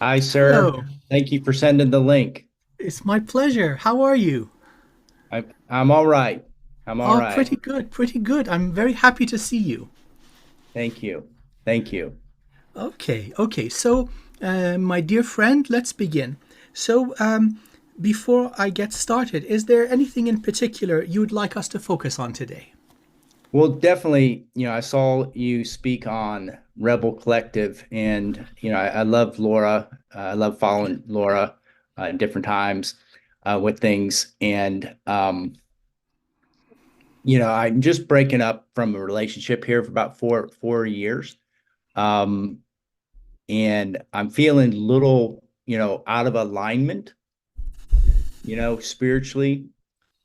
Hi, sir. Hello, Thank you for sending the link. it's my pleasure. How are you? I'm all right. I'm all Oh, right. pretty good, pretty good. I'm very happy to see you. Thank you. Thank you. Okay. So, my dear friend, let's begin. So, before I get started, is there anything in particular you would like us to focus on today? Well, definitely, I saw you speak on Rebel Collective, and I love Laura. I love following Laura at different times with things, and I'm just breaking up from a relationship here for about four years, um, and I'm feeling a little, out of alignment, spiritually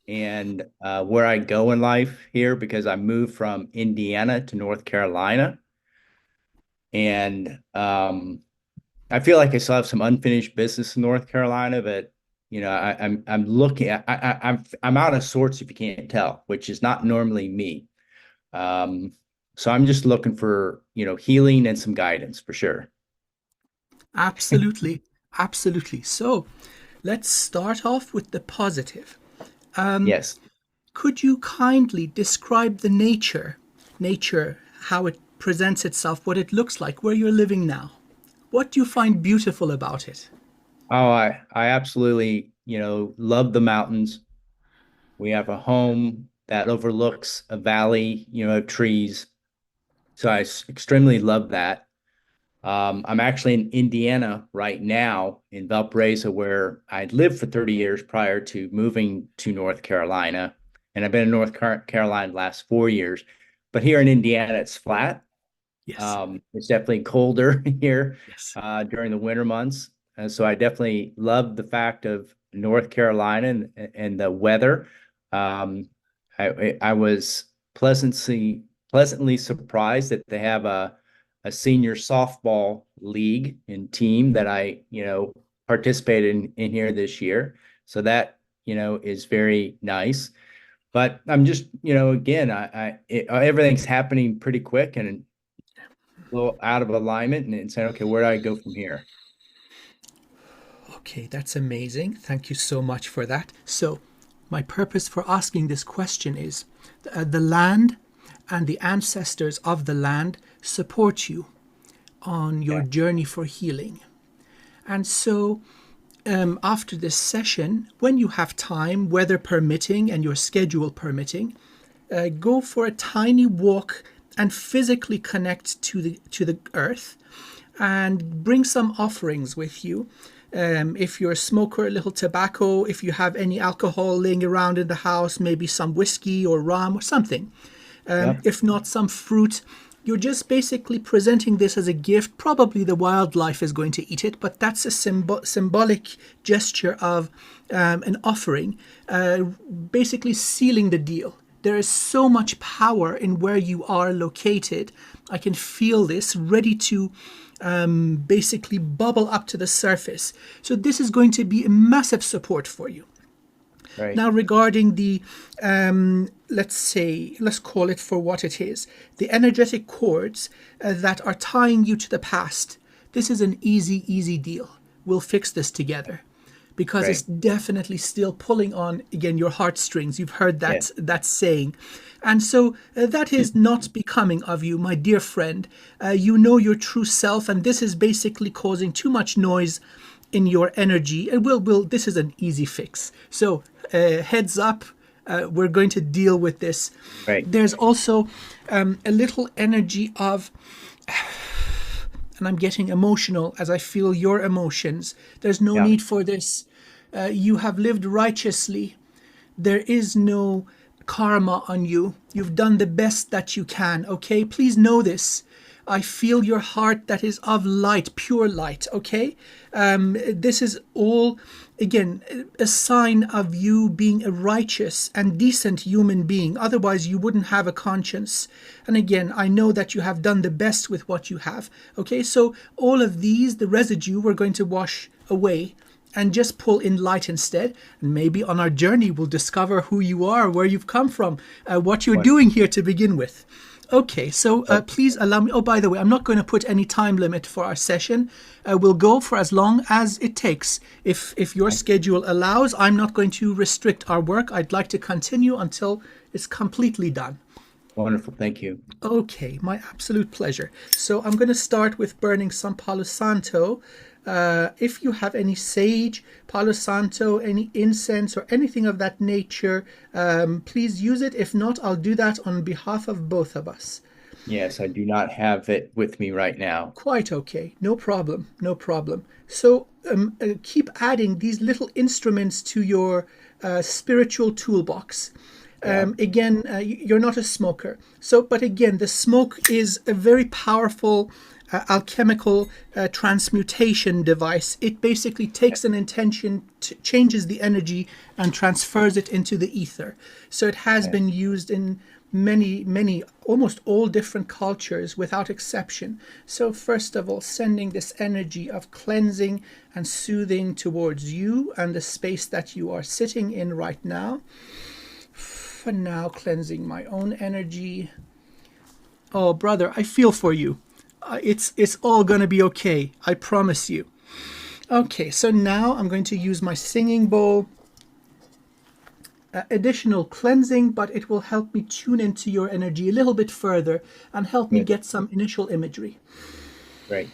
and where I go in life here because I moved from Indiana to North Carolina. And I feel like I still have some unfinished business in North Carolina, but I'm looking at I'm out of sorts if you can't tell, which is not normally me. Um, so I'm just looking for, healing and some guidance for sure. Absolutely, absolutely. So, let's start off with the positive. Yes. Could you kindly describe the nature, how it presents itself, what it looks like, where you're living now? What do you find beautiful about it? Oh, I absolutely, love the mountains. We have a home that overlooks a valley, of trees. So extremely love that. I'm actually in Indiana right now in Valparaiso, where I'd lived for 30 years prior to moving to North Carolina. And I've been in Carolina the last 4 years. But here in Indiana, it's flat. Yes, It's definitely colder here yes. during the winter months. And so I definitely love the fact of North Carolina and the weather. Um, I was pleasantly surprised that they have a senior softball league and team that I, participated in here this year. So that, is very nice. But I'm just, again, everything's happening pretty quick and a little out of alignment and saying, okay, where do I go from here? Okay, that's amazing. Thank you so much for that. So, my purpose for asking this question is the land and the ancestors of the land support you on your Yeah. journey for healing. And so, after this session, when you have time, weather permitting and your schedule permitting, go for a tiny walk and physically connect to the earth and bring some offerings with you. If you're a smoker, a little tobacco, if you have any alcohol laying around in the house, maybe some whiskey or rum or something. Yep. If not, some fruit. You're just basically presenting this as a gift. Probably the wildlife is going to eat it, but that's a symbolic gesture of an offering, basically sealing the deal. There is so much power in where you are located. I can feel this ready to basically bubble up to the surface. So, this is going to be a massive support for you. Right. Now, regarding the, let's call it for what it is, the energetic cords that are tying you to the past, this is an easy deal. We'll fix this together because it's Right. definitely still pulling on, again, your heartstrings. You've heard Yeah. that saying. And so that is not becoming of you, my dear friend. You know your true self, and this is basically causing too much noise in your energy. And we'll this is an easy fix. So heads up, we're going to deal with this. Right. There's also a little energy of, and I'm getting emotional as I feel your emotions. There's no Yeah. need for this. You have lived righteously. There is no karma on you. You've done the best that you can, okay? Please know this. I feel your heart that is of light, pure light, okay? This is all, again, a sign of you being a righteous and decent human being. Otherwise, you wouldn't have a conscience. And again, I know that you have done the best with what you have, okay? So all of these, the residue, we're going to wash away and just pull in light instead. And maybe on our journey, we'll discover who you are, where you've come from, what you're doing here to begin with. Okay, so please allow me. Oh, by the way, I'm not going to put any time limit for our session. We'll go for as long as it takes. If your schedule allows, I'm not going to restrict our work. I'd like to continue until it's completely done. Wonderful. Thank you. Okay, my absolute pleasure. So I'm going to start with burning some Palo Santo. If you have any sage, Palo Santo, any incense or anything of that nature, please use it. If not, I'll do that on behalf of both of us. Yes, I do not have it with me right now. Quite okay. No problem. No problem. So keep adding these little instruments to your spiritual toolbox. Again, you're not a smoker. So, but again, the smoke is a very powerful alchemical transmutation device. It basically takes an intention, changes the energy, and transfers it into the ether. So it has been used in many, almost all different cultures without exception. So first of all, sending this energy of cleansing and soothing towards you and the space that you are sitting in right now. For now, cleansing my own energy. Oh, brother, I feel for you. It's all going to be okay. I promise you. Okay, so now I'm going to use my singing bowl. Additional cleansing, but it will help me tune into your energy a little bit further and help me get some initial imagery. Great.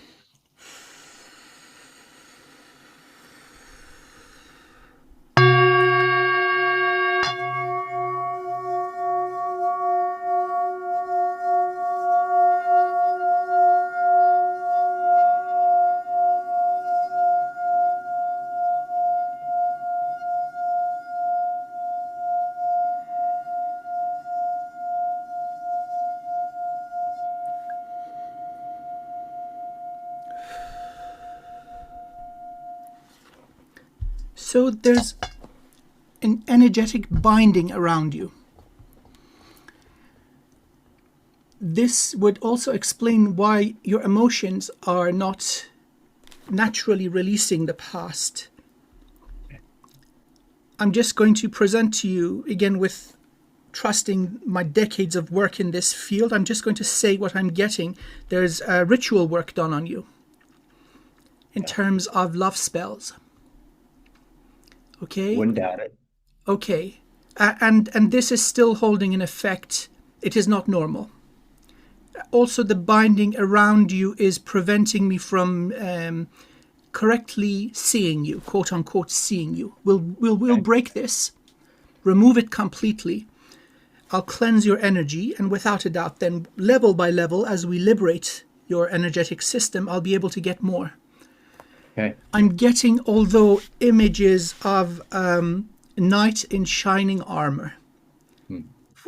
So there's an energetic binding around you. This would also explain why your emotions are not naturally releasing the past. I'm just going to present to you, again, with trusting my decades of work in this field, I'm just going to say what I'm getting. There's ritual work done on you in terms of love spells. Okay? Wouldn't doubt it. Okay. And this is still holding in effect. It is not normal. Also, the binding around you is preventing me from correctly seeing you, quote unquote, seeing you. We'll break this, remove it completely. I'll cleanse your energy, and without a doubt, then level by level, as we liberate your energetic system, I'll be able to get more. Okay. I'm getting, although, images of knight in shining armor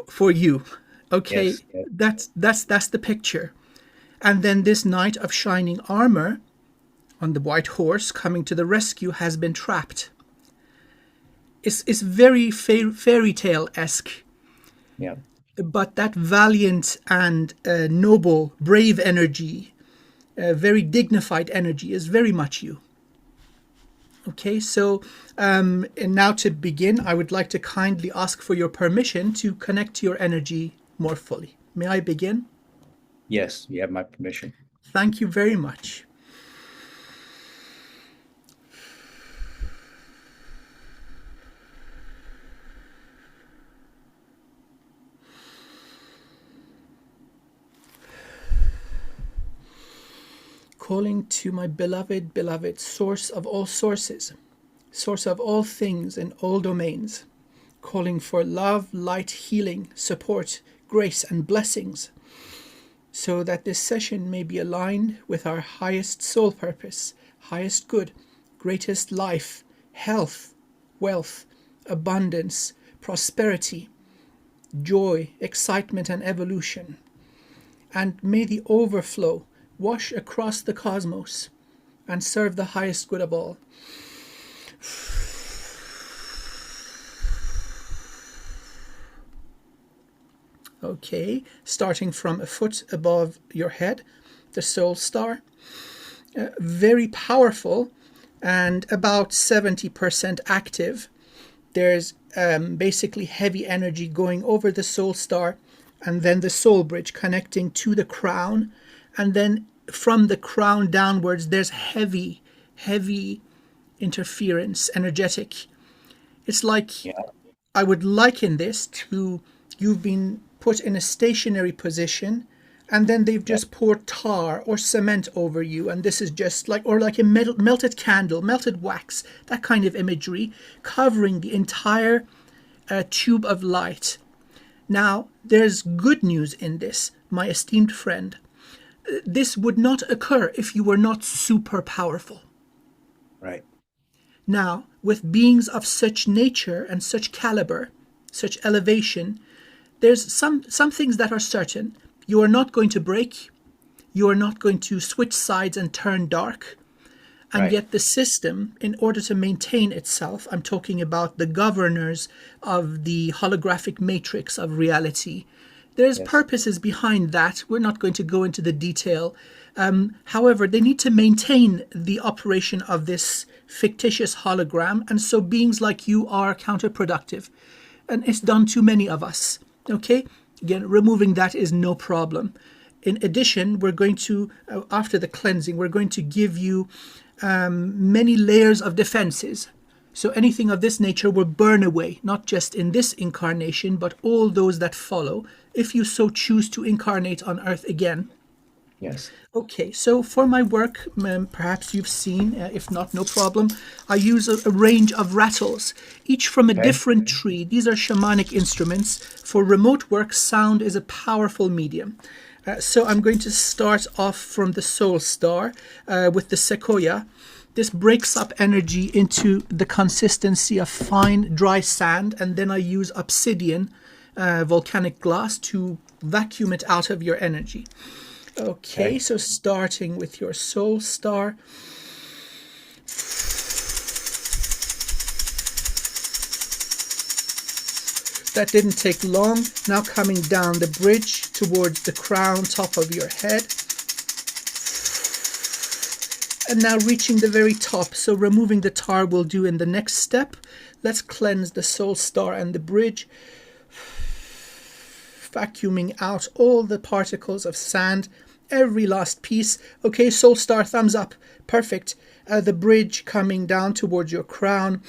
for you. Okay, yes. That's the picture. And then this knight of shining armor on the white horse coming to the rescue has been trapped. It's very fairy tale-esque. Yeah. But that valiant and noble, brave energy, very dignified energy is very much you. Okay, so and now to begin, I would like to kindly ask for your permission to connect to your energy more fully. May I begin? Yes, you have my permission. Thank you very much. Calling to my beloved source of all sources, source of all things in all domains, calling for love, light, healing, support, grace, and blessings, so that this session may be aligned with our highest soul purpose, highest good, greatest life, health, wealth, abundance, prosperity, joy, excitement, and evolution. and may the overflow wash across the cosmos and serve the highest good of all. Okay, starting from a foot above your head, the soul star. Very powerful and about 70% active. There's basically heavy energy going over the soul star, and then the soul bridge connecting to the crown. And then from the crown downwards, there's heavy interference, energetic. It's like, Yeah. I would liken this to you've been put in a stationary position, and then they've Yeah. just poured tar or cement over you, and this is just like, or like a melted candle, melted wax, that kind of imagery, covering the entire tube of light. Now, there's good news in this, my esteemed friend. This would not occur if you were not super powerful. Right. Now, with beings of such nature and such caliber, such elevation, there's some things that are certain. You are not going to break. You are not going to switch sides and turn dark. And Right. yet the system, in order to maintain itself, I'm talking about the governors of the holographic matrix of reality. There's Yes. purposes behind that. We're not going to go into the detail. However, they need to maintain the operation of this fictitious hologram. And so beings like you are counterproductive. And it's done to many of us. Okay? Again, removing that is no problem. In addition, we're going to, after the cleansing, we're going to give you many layers of defenses. So anything of this nature will burn away, not just in this incarnation, but all those that follow, if you so choose to incarnate on Earth again. Yes. Okay, so for my work, perhaps you've seen, if not, no problem, I use a range of rattles, each from a Okay. different tree. These are shamanic instruments. For remote work, sound is a powerful medium. So I'm going to start off from the soul star with the sequoia. This breaks up energy into the consistency of fine, dry sand, and then I use obsidian, volcanic glass, to vacuum it out of your energy. Okay, so starting with your soul star. That didn't take long. Now coming down the bridge towards the crown, top of your head. And now reaching the very top. So removing the tar we'll do in the next step. Let's cleanse the soul star and the bridge. Vacuuming out all the particles of sand, every last piece. Okay, soul star, thumbs up. Perfect. The bridge coming down towards your crown.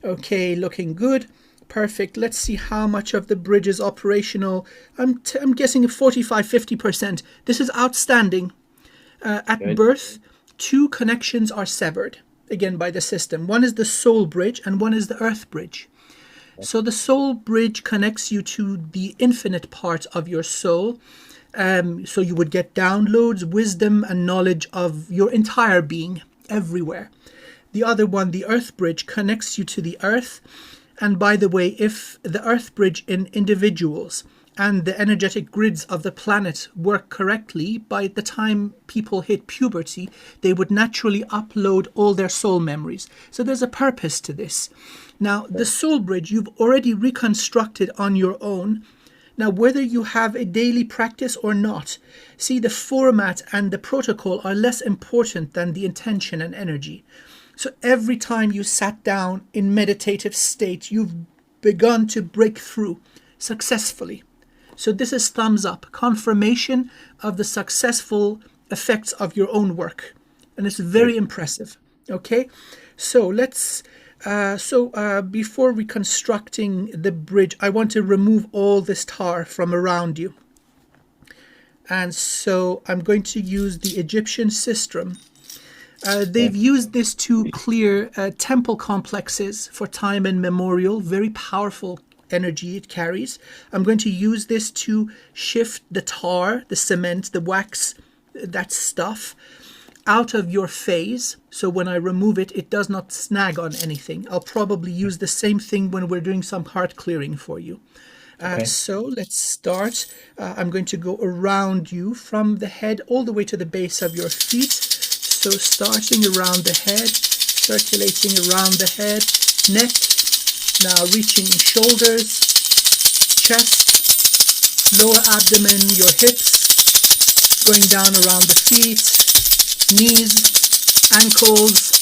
Okay, looking good. Perfect. Let's see how much of the bridge is operational. I'm guessing 45-50%. This is outstanding. At Good. birth, 2 connections are severed, again by the system. One is the soul bridge and one is the earth bridge. So the soul bridge connects you to the infinite part of your soul. So you would get downloads, wisdom, and knowledge of your entire being everywhere. The other one, the earth bridge, connects you to the earth. And by the way, if the earth bridge in individuals and the energetic grids of the planet work correctly, by the time people hit puberty, they would naturally upload all their soul memories. So there's a purpose to this. Now, the soul bridge you've already reconstructed on your own. Now, whether you have a daily practice or not, see, the format and the protocol are less important than the intention and energy. So every time you sat down in meditative state, you've begun to break through successfully. So this is thumbs up, confirmation of the successful effects of your own work. And it's very impressive. Okay, so let's, before reconstructing the bridge, I want to remove all this tar from around you. And so I'm going to use the Egyptian sistrum. They've used this to clear temple complexes for time and memorial. Very powerful energy it carries. I'm going to use this to shift the tar, the cement, the wax, that stuff out of your phase. So when I remove it, it does not snag on anything. I'll probably use the same thing when we're doing some heart clearing for you. Okay. So let's start. I'm going to go around you from the head all the way to the base of your feet. So starting around the head, circulating around the head, neck, now reaching shoulders, chest, lower abdomen, your hips, going down around the feet, knees, ankles,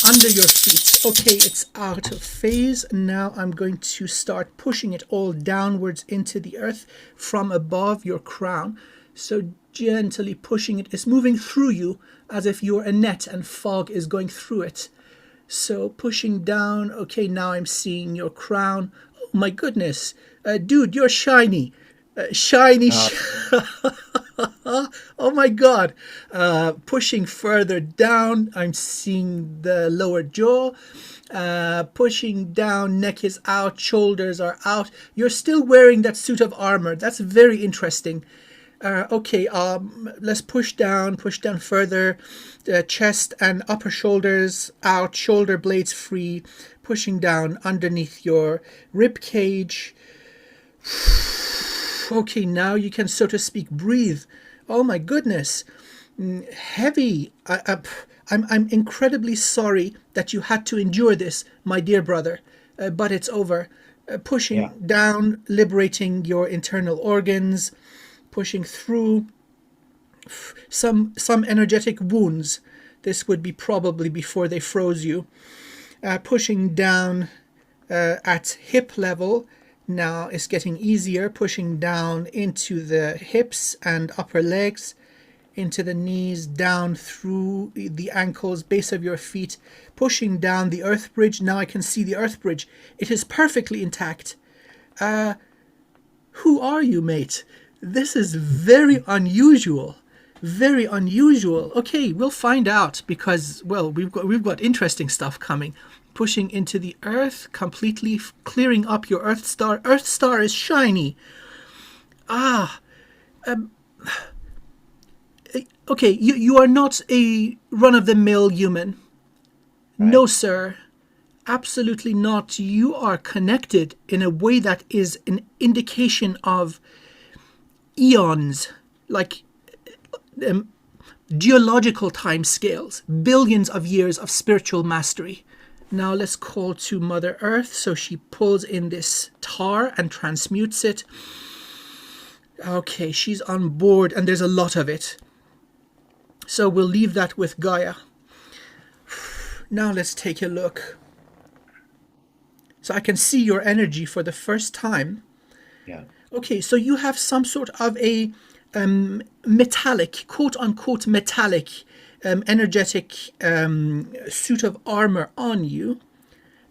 under your feet. Okay, it's out of phase. Now I'm going to start pushing it all downwards into the earth from above your crown. So gently pushing it. It's moving through you as if you're a net and fog is going through it. So pushing down. Okay, now I'm seeing your crown. Oh my goodness. Dude, you're shiny. Shiny. Uh, Oh my God. Pushing further down, I'm seeing the lower jaw. Pushing down, neck is out, shoulders are out. You're still wearing that suit of armor. That's very interesting. Okay, let's push down further. Chest and upper shoulders out, shoulder blades free. Pushing down underneath your rib cage. Okay, now you can, so to speak, breathe. Oh my goodness, heavy. I'm incredibly sorry that you had to endure this, my dear brother, but it's over. Pushing yeah. down, liberating your internal organs, pushing through some energetic wounds. This would be probably before they froze you. Pushing down at hip level. Now it's getting easier, pushing down into the hips and upper legs, into the knees, down through the ankles, base of your feet, pushing down the earth bridge. Now I can see the earth bridge. It is perfectly intact. Who are you, mate? This is very unusual. Very unusual. Okay, we'll find out because, well, we've got interesting stuff coming. Pushing into the earth, completely clearing up your Earth Star. Earth Star is shiny. Okay, you are not a run-of-the-mill human. Right. No, sir. Absolutely not. You are connected in a way that is an indication of eons, like geological time scales, billions of years of spiritual mastery. Now let's call to Mother Earth. So she pulls in this tar and transmutes it. Okay, she's on board and there's a lot of it. So we'll leave that with Gaia. Now let's take a look. So I can see your energy for the first time. Yeah. Okay, so you have some sort of a metallic, quote unquote metallic, energetic suit of armor on you.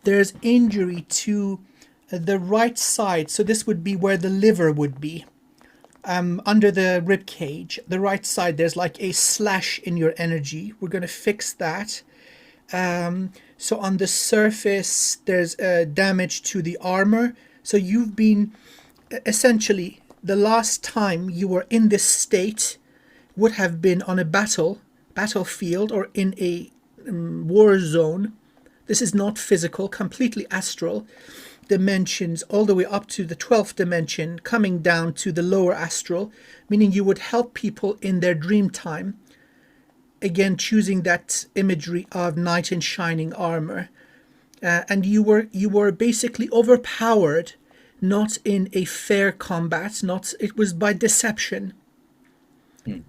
There's injury to the right side, so this would be where the liver would be, under the rib cage. The right side, there's like a slash in your energy. We're going to fix that. So on the surface, there's damage to the armor. So you've been essentially, the last time you were in this state would have been on a battlefield or in a war zone. This is not physical, completely astral dimensions, all the way up to the 12th dimension, coming down to the lower astral, meaning you would help people in their dream time. Again, choosing that imagery of knight in shining armor. And you were basically overpowered, not in a fair combat, it was by deception. Hmm.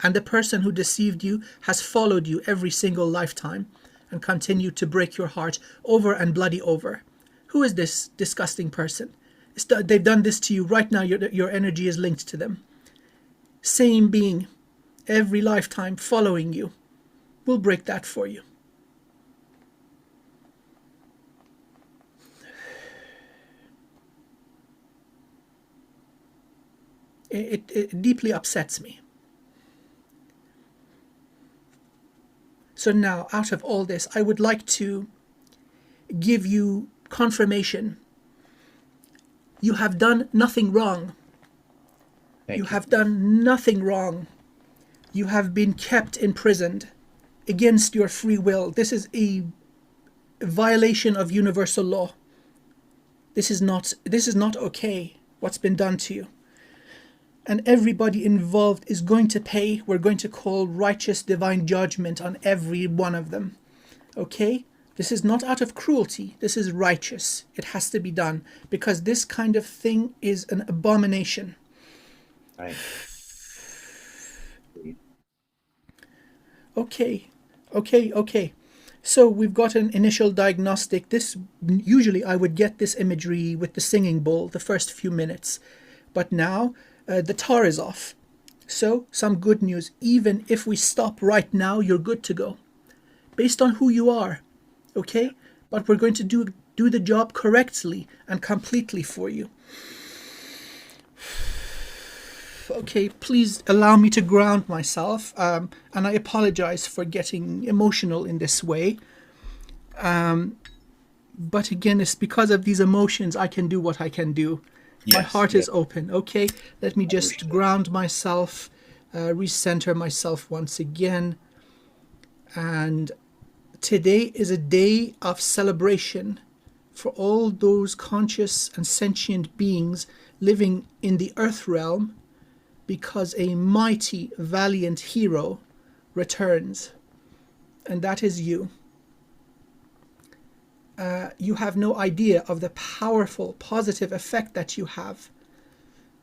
And the person who deceived you has followed you every single lifetime and continued to break your heart over and bloody over. Who is this disgusting person? They've done this to you right now. Your energy is linked to them. Same being, every lifetime following you. We'll break that for you. It deeply upsets me. So now, out of all this, I would like to give you confirmation. You have done nothing wrong. Thank You you. have done nothing wrong. You have been kept imprisoned. against your free will. This is a violation of universal law. This is not okay, what's been done to you. And everybody involved is going to pay. We're going to call righteous divine judgment on every one of them. Okay? This is not out of cruelty. This is righteous. It has to be done because this kind of thing is an abomination. Right. Okay. So we've got an initial diagnostic. This usually I would get this imagery with the singing bowl the first few minutes, but now the tar is off. So some good news. Even if we stop right now, you're good to go, based on who you are. Okay, but we're going to do the job correctly and completely for you. Okay, please allow me to ground myself, and I apologize for getting emotional in this way. But again, it's because of these emotions I can do what I can do. Yes, my heart is open. Okay, let me just ground myself, recenter myself once again. And today is a day of celebration for all those conscious and sentient beings living in the earth realm, because a mighty, valiant hero returns, and that is you. You have no idea of the powerful, positive effect that you have.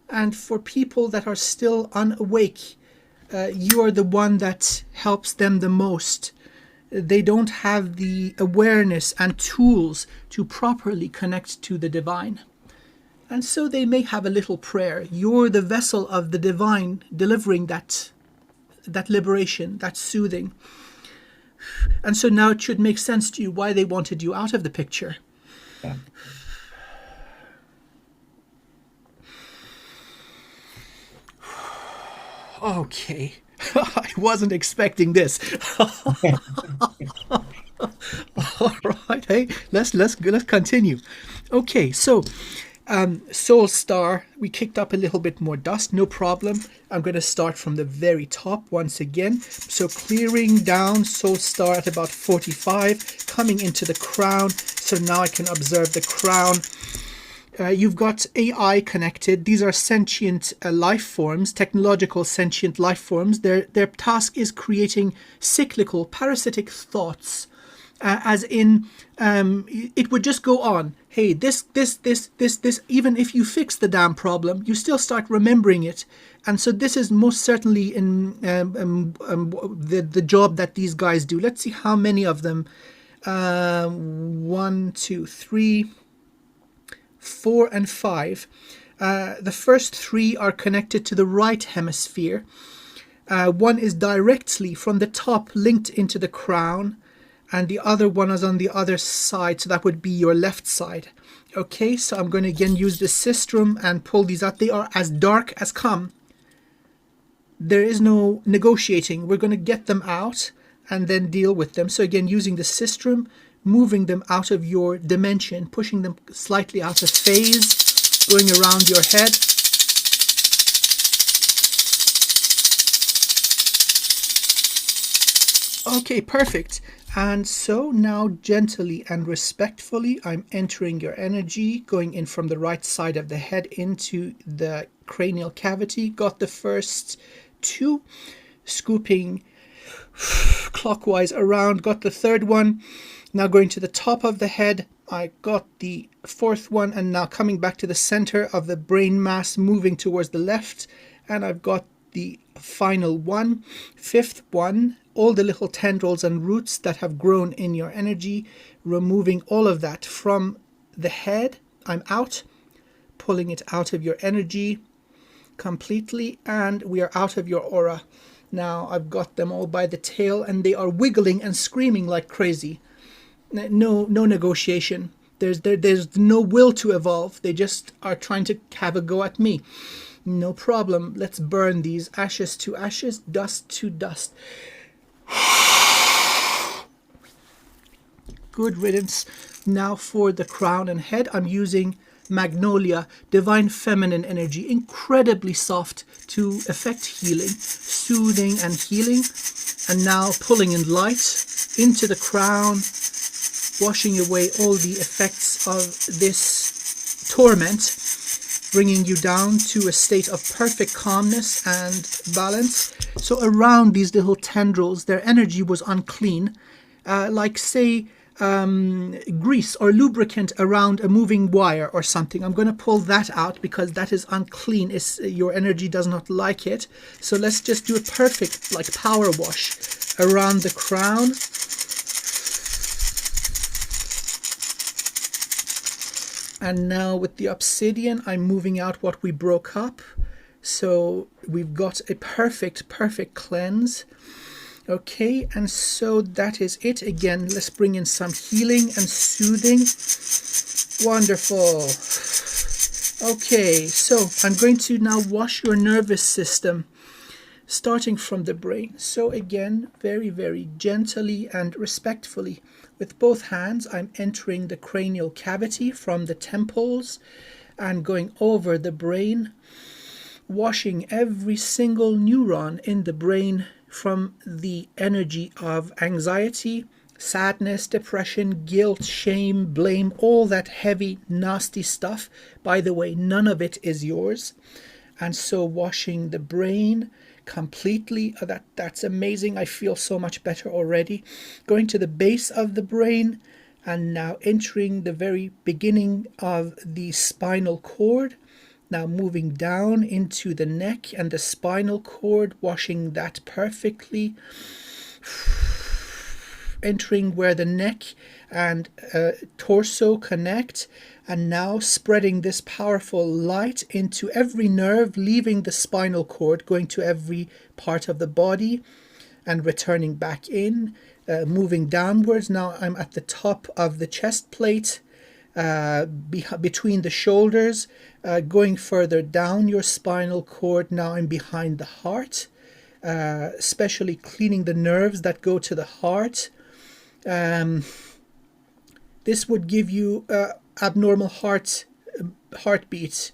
And for people that are still unawake, you are the one that helps them the most. They don't have the awareness and tools to properly connect to the divine. And so they may have a little prayer. You're the vessel of the divine delivering that liberation, that soothing. And so now it should make sense to you why they wanted you out of the picture. Yeah. Okay. I wasn't expecting this. All right. Hey, let's continue. Okay, so Soul Star, we kicked up a little bit more dust, no problem. I'm going to start from the very top once again. So clearing down Soul Star at about 45, coming into the crown. So now I can observe the crown. You've got AI connected. These are sentient life forms, technological sentient life forms. Their task is creating cyclical, parasitic thoughts. As in, it would just go on. Hey, this. Even if you fix the damn problem, you still start remembering it. And so this is most certainly in the job that these guys do. Let's see how many of them. 1, 2, 3, 4, and 5. The first 3 are connected to the right hemisphere. One is directly from the top linked into the crown, and the other one is on the other side, so that would be your left side. Okay, so I'm going to again use the sistrum and pull these out. They are as dark as come. There is no negotiating. We're going to get them out and then deal with them. So again, using the sistrum, moving them out of your dimension, pushing them slightly out of phase, going around your head. Okay, perfect. And so now gently and respectfully, I'm entering your energy, going in from the right side of the head into the cranial cavity. Got the first 2, scooping clockwise around. Got the third one. Now going to the top of the head, I got the 4th one, and now coming back to the center of the brain mass, moving towards the left, and I've got the final one, 5th one, all the little tendrils and roots that have grown in your energy, removing all of that from the head. I'm out, pulling it out of your energy completely, and we are out of your aura. Now I've got them all by the tail, and they are wiggling and screaming like crazy. No negotiation. There's no will to evolve. They just are trying to have a go at me. No problem. Let's burn these. Ashes to ashes, dust to dust. Good riddance. Now for the crown and head, I'm using magnolia, divine feminine energy, incredibly soft to effect healing, soothing and healing. And now pulling in light into the crown, washing away all the effects of this torment, bringing you down to a state of perfect calmness and balance. So around these little tendrils, their energy was unclean, like say grease or lubricant around a moving wire or something. I'm going to pull that out because that is unclean. Your energy does not like it. So let's just do a perfect like power wash around the crown. And now with the obsidian, I'm moving out what we broke up. So we've got a perfect cleanse. Okay, and so that is it. Again, let's bring in some healing and soothing. Wonderful. Okay, so I'm going to now wash your nervous system, starting from the brain. So again, very gently and respectfully, with both hands, I'm entering the cranial cavity from the temples and going over the brain, washing every single neuron in the brain from the energy of anxiety, sadness, depression, guilt, shame, blame, all that heavy, nasty stuff. By the way, none of it is yours. And so washing the brain completely, that's amazing. I feel so much better already. Going to the base of the brain and now entering the very beginning of the spinal cord. Now moving down into the neck and the spinal cord, washing that perfectly. Entering where the neck and torso connect, and now spreading this powerful light into every nerve, leaving the spinal cord, going to every part of the body and returning back in, moving downwards. Now I'm at the top of the chest plate, between the shoulders, going further down your spinal cord. Now I'm behind the heart, especially cleaning the nerves that go to the heart. This would give you abnormal heartbeat,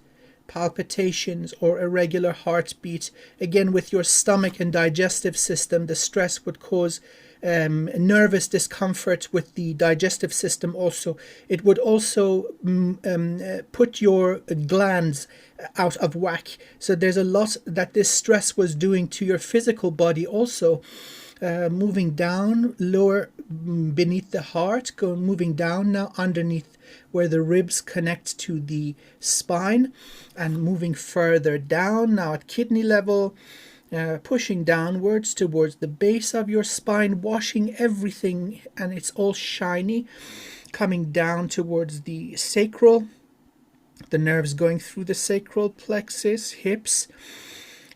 palpitations, or irregular heartbeat. Again, with your stomach and digestive system, the stress would cause nervous discomfort with the digestive system also. It would also put your glands out of whack. So there's a lot that this stress was doing to your physical body also. Moving down, lower beneath the heart, moving down now underneath where the ribs connect to the spine, and moving further down now at kidney level, pushing downwards towards the base of your spine, washing everything, and it's all shiny, coming down towards the sacral, the nerves going through the sacral plexus, hips,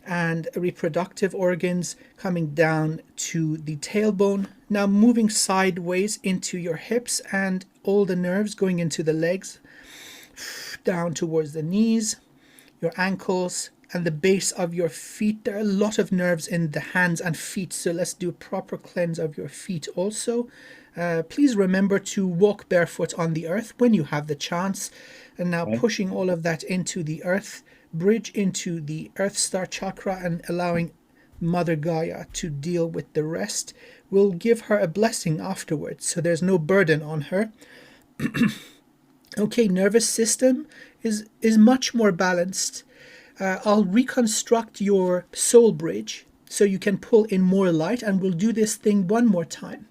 and reproductive organs coming down to the tailbone. Now moving sideways into your hips and all the nerves going into the legs, down towards the knees, your ankles, and the base of your feet. There are a lot of nerves in the hands and feet, so let's do a proper cleanse of your feet also. Please remember to walk barefoot on the earth when you have the chance. And now pushing all of that into the earth, bridge into the Earth Star chakra, and allowing Mother Gaia to deal with the rest. We'll give her a blessing afterwards, so there's no burden on her. Okay, nervous system is much more balanced. I'll reconstruct your soul bridge so you can pull in more light, and we'll do this thing one more time.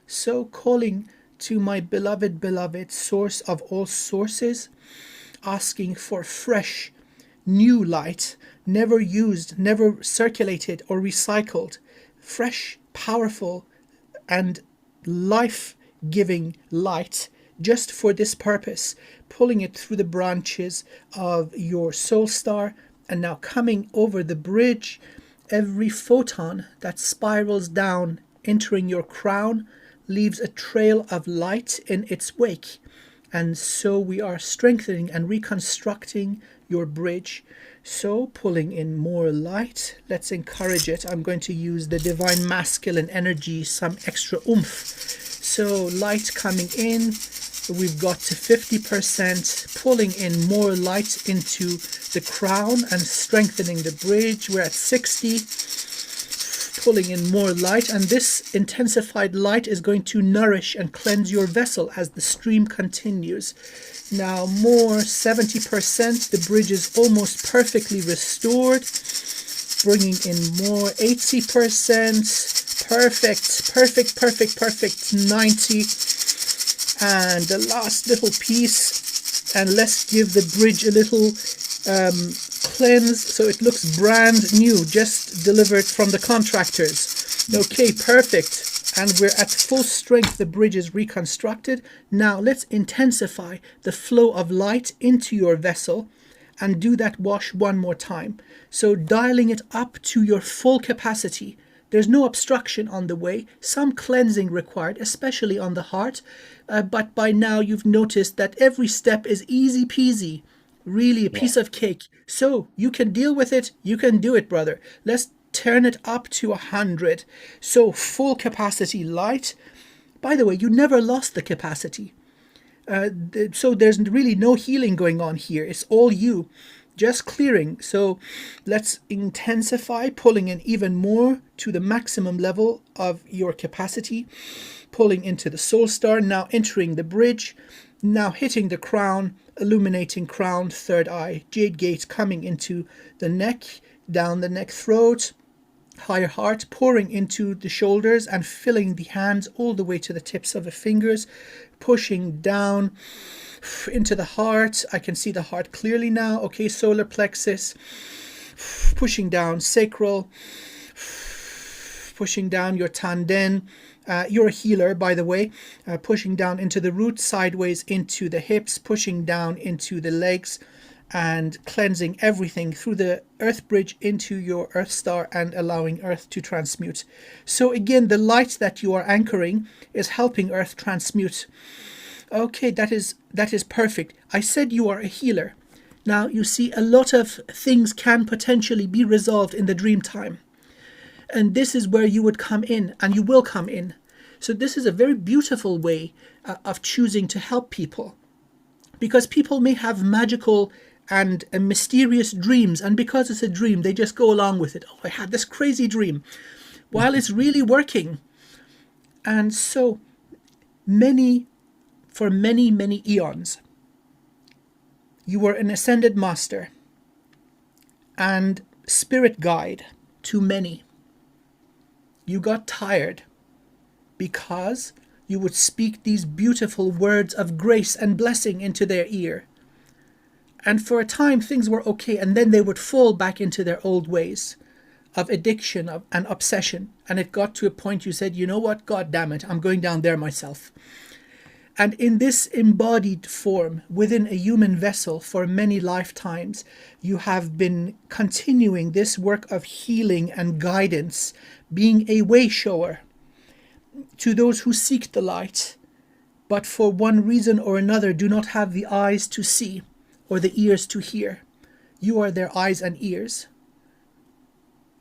So calling to my beloved source of all sources, asking for fresh, new light, never used, never circulated or recycled, fresh, powerful, and life-giving light just for this purpose, pulling it through the branches of your soul star, and now coming over the bridge. Every photon that spirals down, entering your crown, leaves a trail of light in its wake. And so we are strengthening and reconstructing your bridge. So pulling in more light, let's encourage it. I'm going to use the divine masculine energy, some extra oomph. So light coming in, We've got to 50%, pulling in more light into the crown and strengthening the bridge. We're at 60, pulling in more light, and this intensified light is going to nourish and cleanse your vessel as the stream continues. Now more, 70%, the bridge is almost perfectly restored. Bringing in more, 80%, perfect, 90. And the last little piece, and let's give the bridge a little cleanse so it looks brand new, just delivered from the contractors. Okay, perfect. And we're at full strength. The bridge is reconstructed. Now let's intensify the flow of light into your vessel and do that wash one more time. So dialing it up to your full capacity. There's no obstruction on the way, some cleansing required, especially on the heart. But by now you've noticed that every step is easy peasy, really a piece of cake. So you can deal with it. You can do it, brother. Let's turn it up to 100. So full capacity light. By the way, you never lost the capacity. So there's really no healing going on here. It's all you, just clearing. So let's intensify, pulling in even more to the maximum level of your capacity, pulling into the soul star, now entering the bridge, now hitting the crown, illuminating crown, third eye, jade gate coming into the neck, down the neck, throat, higher heart, pouring into the shoulders and filling the hands all the way to the tips of the fingers, pushing down into the heart. I can see the heart clearly now. Okay, solar plexus, pushing down sacral, pushing down your tanden. You're a healer, by the way. Pushing down into the root, sideways into the hips, pushing down into the legs, and cleansing everything through the earth bridge into your earth star and allowing earth to transmute. So again, the light that you are anchoring is helping earth transmute. Okay, that is perfect. I said you are a healer. Now you see a lot of things can potentially be resolved in the dream time. And this is where you would come in, and you will come in. So this is a very beautiful way of choosing to help people. Because people may have magical and mysterious dreams, and because it's a dream, they just go along with it. Oh, I had this crazy dream, while it's really working. And so for many eons, you were an ascended master and spirit guide to many. You got tired because you would speak these beautiful words of grace and blessing into their ear. And for a time, things were okay, and then they would fall back into their old ways of addiction and obsession. And it got to a point you said, you know what, God damn it, I'm going down there myself. And in this embodied form, within a human vessel for many lifetimes, you have been continuing this work of healing and guidance, being a wayshower to those who seek the light, but for one reason or another do not have the eyes to see or the ears to hear. You are their eyes and ears.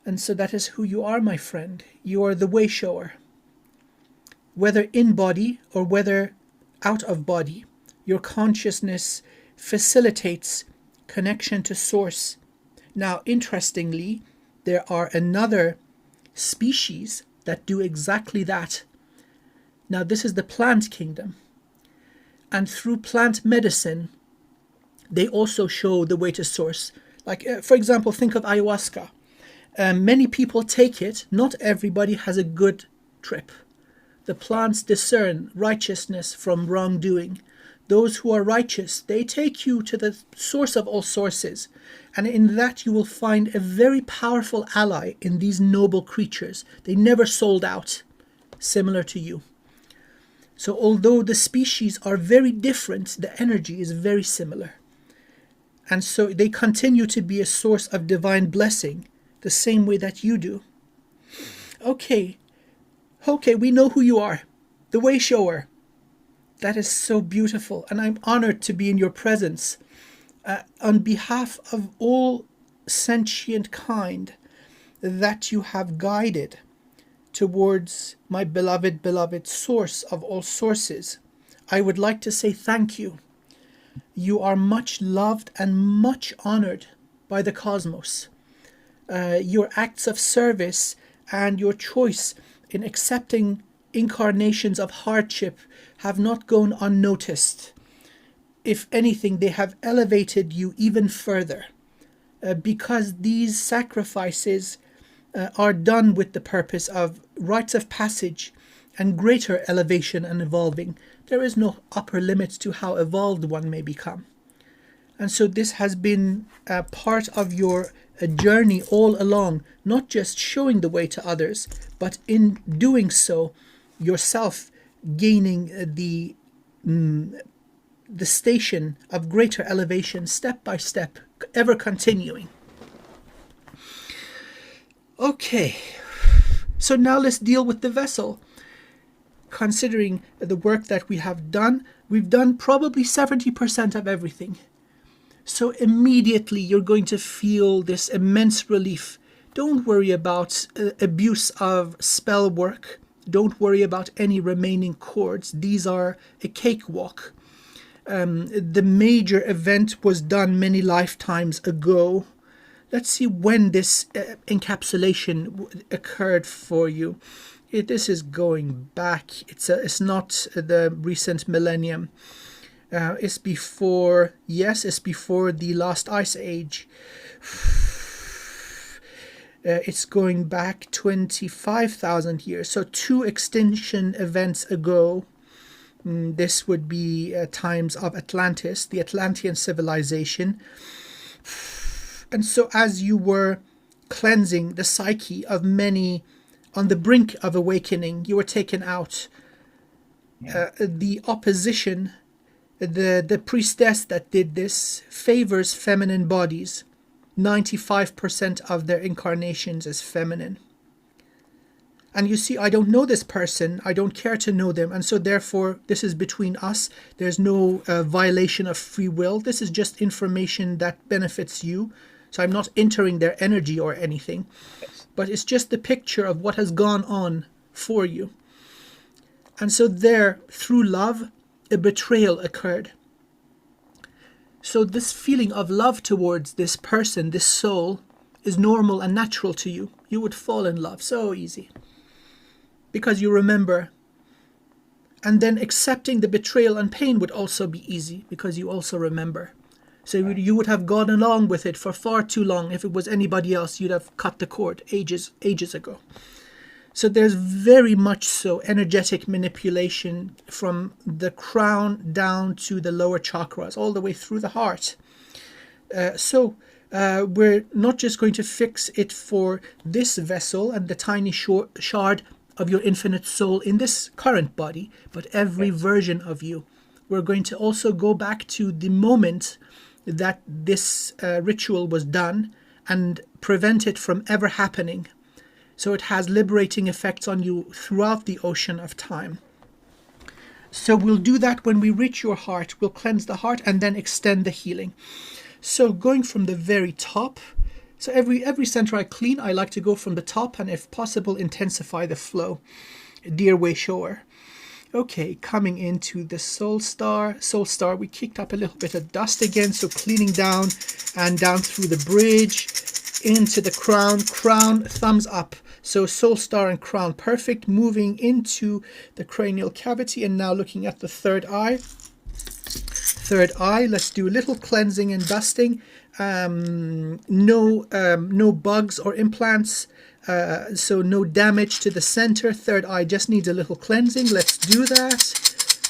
And so that is who you are, my friend. You are the wayshower. Whether in body or whether out of body, your consciousness facilitates connection to source. Now, interestingly, there are another species that do exactly that. Now, this is the plant kingdom. And through plant medicine, they also show the way to source. Like, for example, think of ayahuasca. Many people take it. Not everybody has a good trip. The plants discern righteousness from wrongdoing. Those who are righteous, they take you to the source of all sources. And in that you will find a very powerful ally in these noble creatures. They never sold out, similar to you. So although the species are very different, the energy is very similar. And so they continue to be a source of divine blessing, the same way that you do. Okay, we know who you are, the Wayshower. That is so beautiful, and I'm honored to be in your presence. On behalf of all sentient kind that you have guided towards my beloved source of all sources, I would like to say thank you. You are much loved and much honored by the cosmos. Your acts of service and your choice in accepting incarnations of hardship have not gone unnoticed. If anything, they have elevated you even further, because these sacrifices are done with the purpose of rites of passage and greater elevation and evolving. There is no upper limit to how evolved one may become. And so this has been a part of your journey all along, not just showing the way to others, but in doing so, yourself gaining the station of greater elevation step by step, ever continuing. Okay, so now let's deal with the vessel. Considering the work that we have done, we've done probably 70% of everything. So immediately you're going to feel this immense relief. Don't worry about abuse of spell work. Don't worry about any remaining chords. These are a cakewalk. The major event was done many lifetimes ago. Let's see when this encapsulation occurred for you. This is going back. It's not the recent millennium. It's before the last ice age. It's going back 25,000 years. So 2 extinction events ago. This would be times of Atlantis, the Atlantean civilization. And so as you were cleansing the psyche of many on the brink of awakening, you were taken out. The opposition, the priestess that did this, favors feminine bodies. 95% of their incarnations is feminine. And you see, I don't know this person. I don't care to know them. And so therefore, this is between us. There's no violation of free will. This is just information that benefits you. So I'm not entering their energy or anything. But it's just the picture of what has gone on for you. And so there, through love, a betrayal occurred. So this feeling of love towards this person, this soul, is normal and natural to you. You would fall in love so easy. Because you remember. And then accepting the betrayal and pain would also be easy because you also remember. So you would have gone along with it for far too long. If it was anybody else, you'd have cut the cord ages ago. So there's very much so energetic manipulation from the crown down to the lower chakras, all the way through the heart. So we're not just going to fix it for this vessel and the tiny shard of your infinite soul in this current body, but every version of you. We're going to also go back to the moment that this ritual was done and prevent it from ever happening. So it has liberating effects on you throughout the ocean of time. So we'll do that when we reach your heart. We'll cleanse the heart and then extend the healing. So going from the very top, so every center I clean, I like to go from the top and if possible intensify the flow. Dear Wayshower. Okay, coming into the soul star. Soul star, we kicked up a little bit of dust again, so cleaning down and down through the bridge into the crown. Crown, thumbs up. So soul star and crown, perfect. Moving into the cranial cavity and now looking at the third eye. Third eye, let's do a little cleansing and dusting. No bugs or implants. So no damage to the center. Third eye just needs a little cleansing. Let's do that.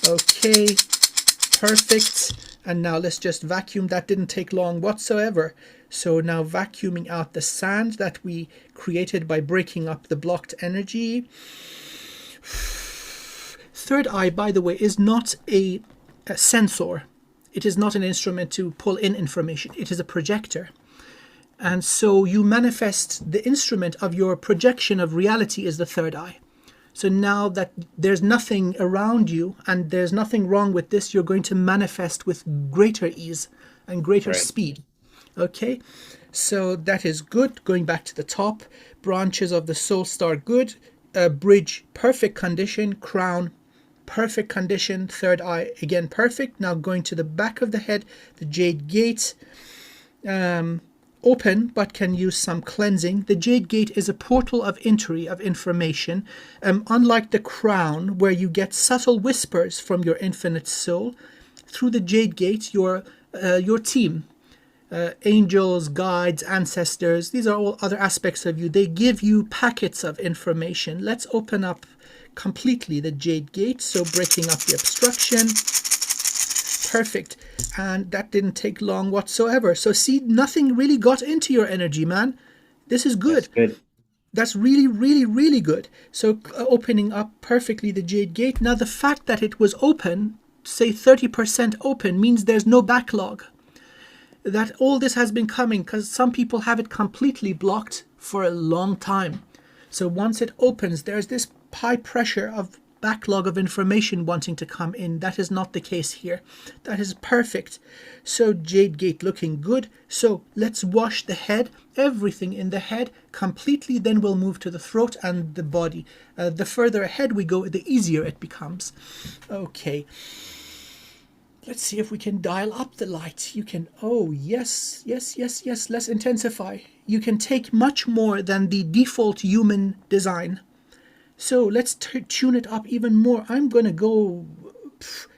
Okay, perfect. And now let's just vacuum. That didn't take long whatsoever. So now vacuuming out the sand that we created by breaking up the blocked energy. Third eye, by the way, is not a sensor. It is not an instrument to pull in information. It is a projector. And so you manifest the instrument of your projection of reality is the third eye. So now that there's nothing around you and there's nothing wrong with this, you're going to manifest with greater ease and greater speed. Okay, so that is good. Going back to the top, branches of the soul star, good. Bridge, perfect condition. Crown, perfect condition. Third eye, again, perfect. Now going to the back of the head, the jade gate, open, but can use some cleansing. The jade gate is a portal of entry of information. Unlike the crown, where you get subtle whispers from your infinite soul, through the jade gate, your team, angels, guides, ancestors, these are all other aspects of you. They give you packets of information. Let's open up completely the jade gate. So breaking up the obstruction. Perfect. And that didn't take long whatsoever. So see, nothing really got into your energy, man. This is good. That's good. That's really, really, really good. So opening up perfectly the jade gate. Now the fact that it was open, say 30% open, means there's no backlog. That all this has been coming, because some people have it completely blocked for a long time. So once it opens, there's this high pressure of backlog of information wanting to come in. That is not the case here. That is perfect. So jade gate looking good. So let's wash the head, everything in the head completely. Then we'll move to the throat and the body. The further ahead we go, the easier it becomes. Okay. Let's see if we can dial up the light. You can, oh, yes, yes, yes, yes. Let's intensify. You can take much more than the default human design. So let's tune it up even more. I'm going to go,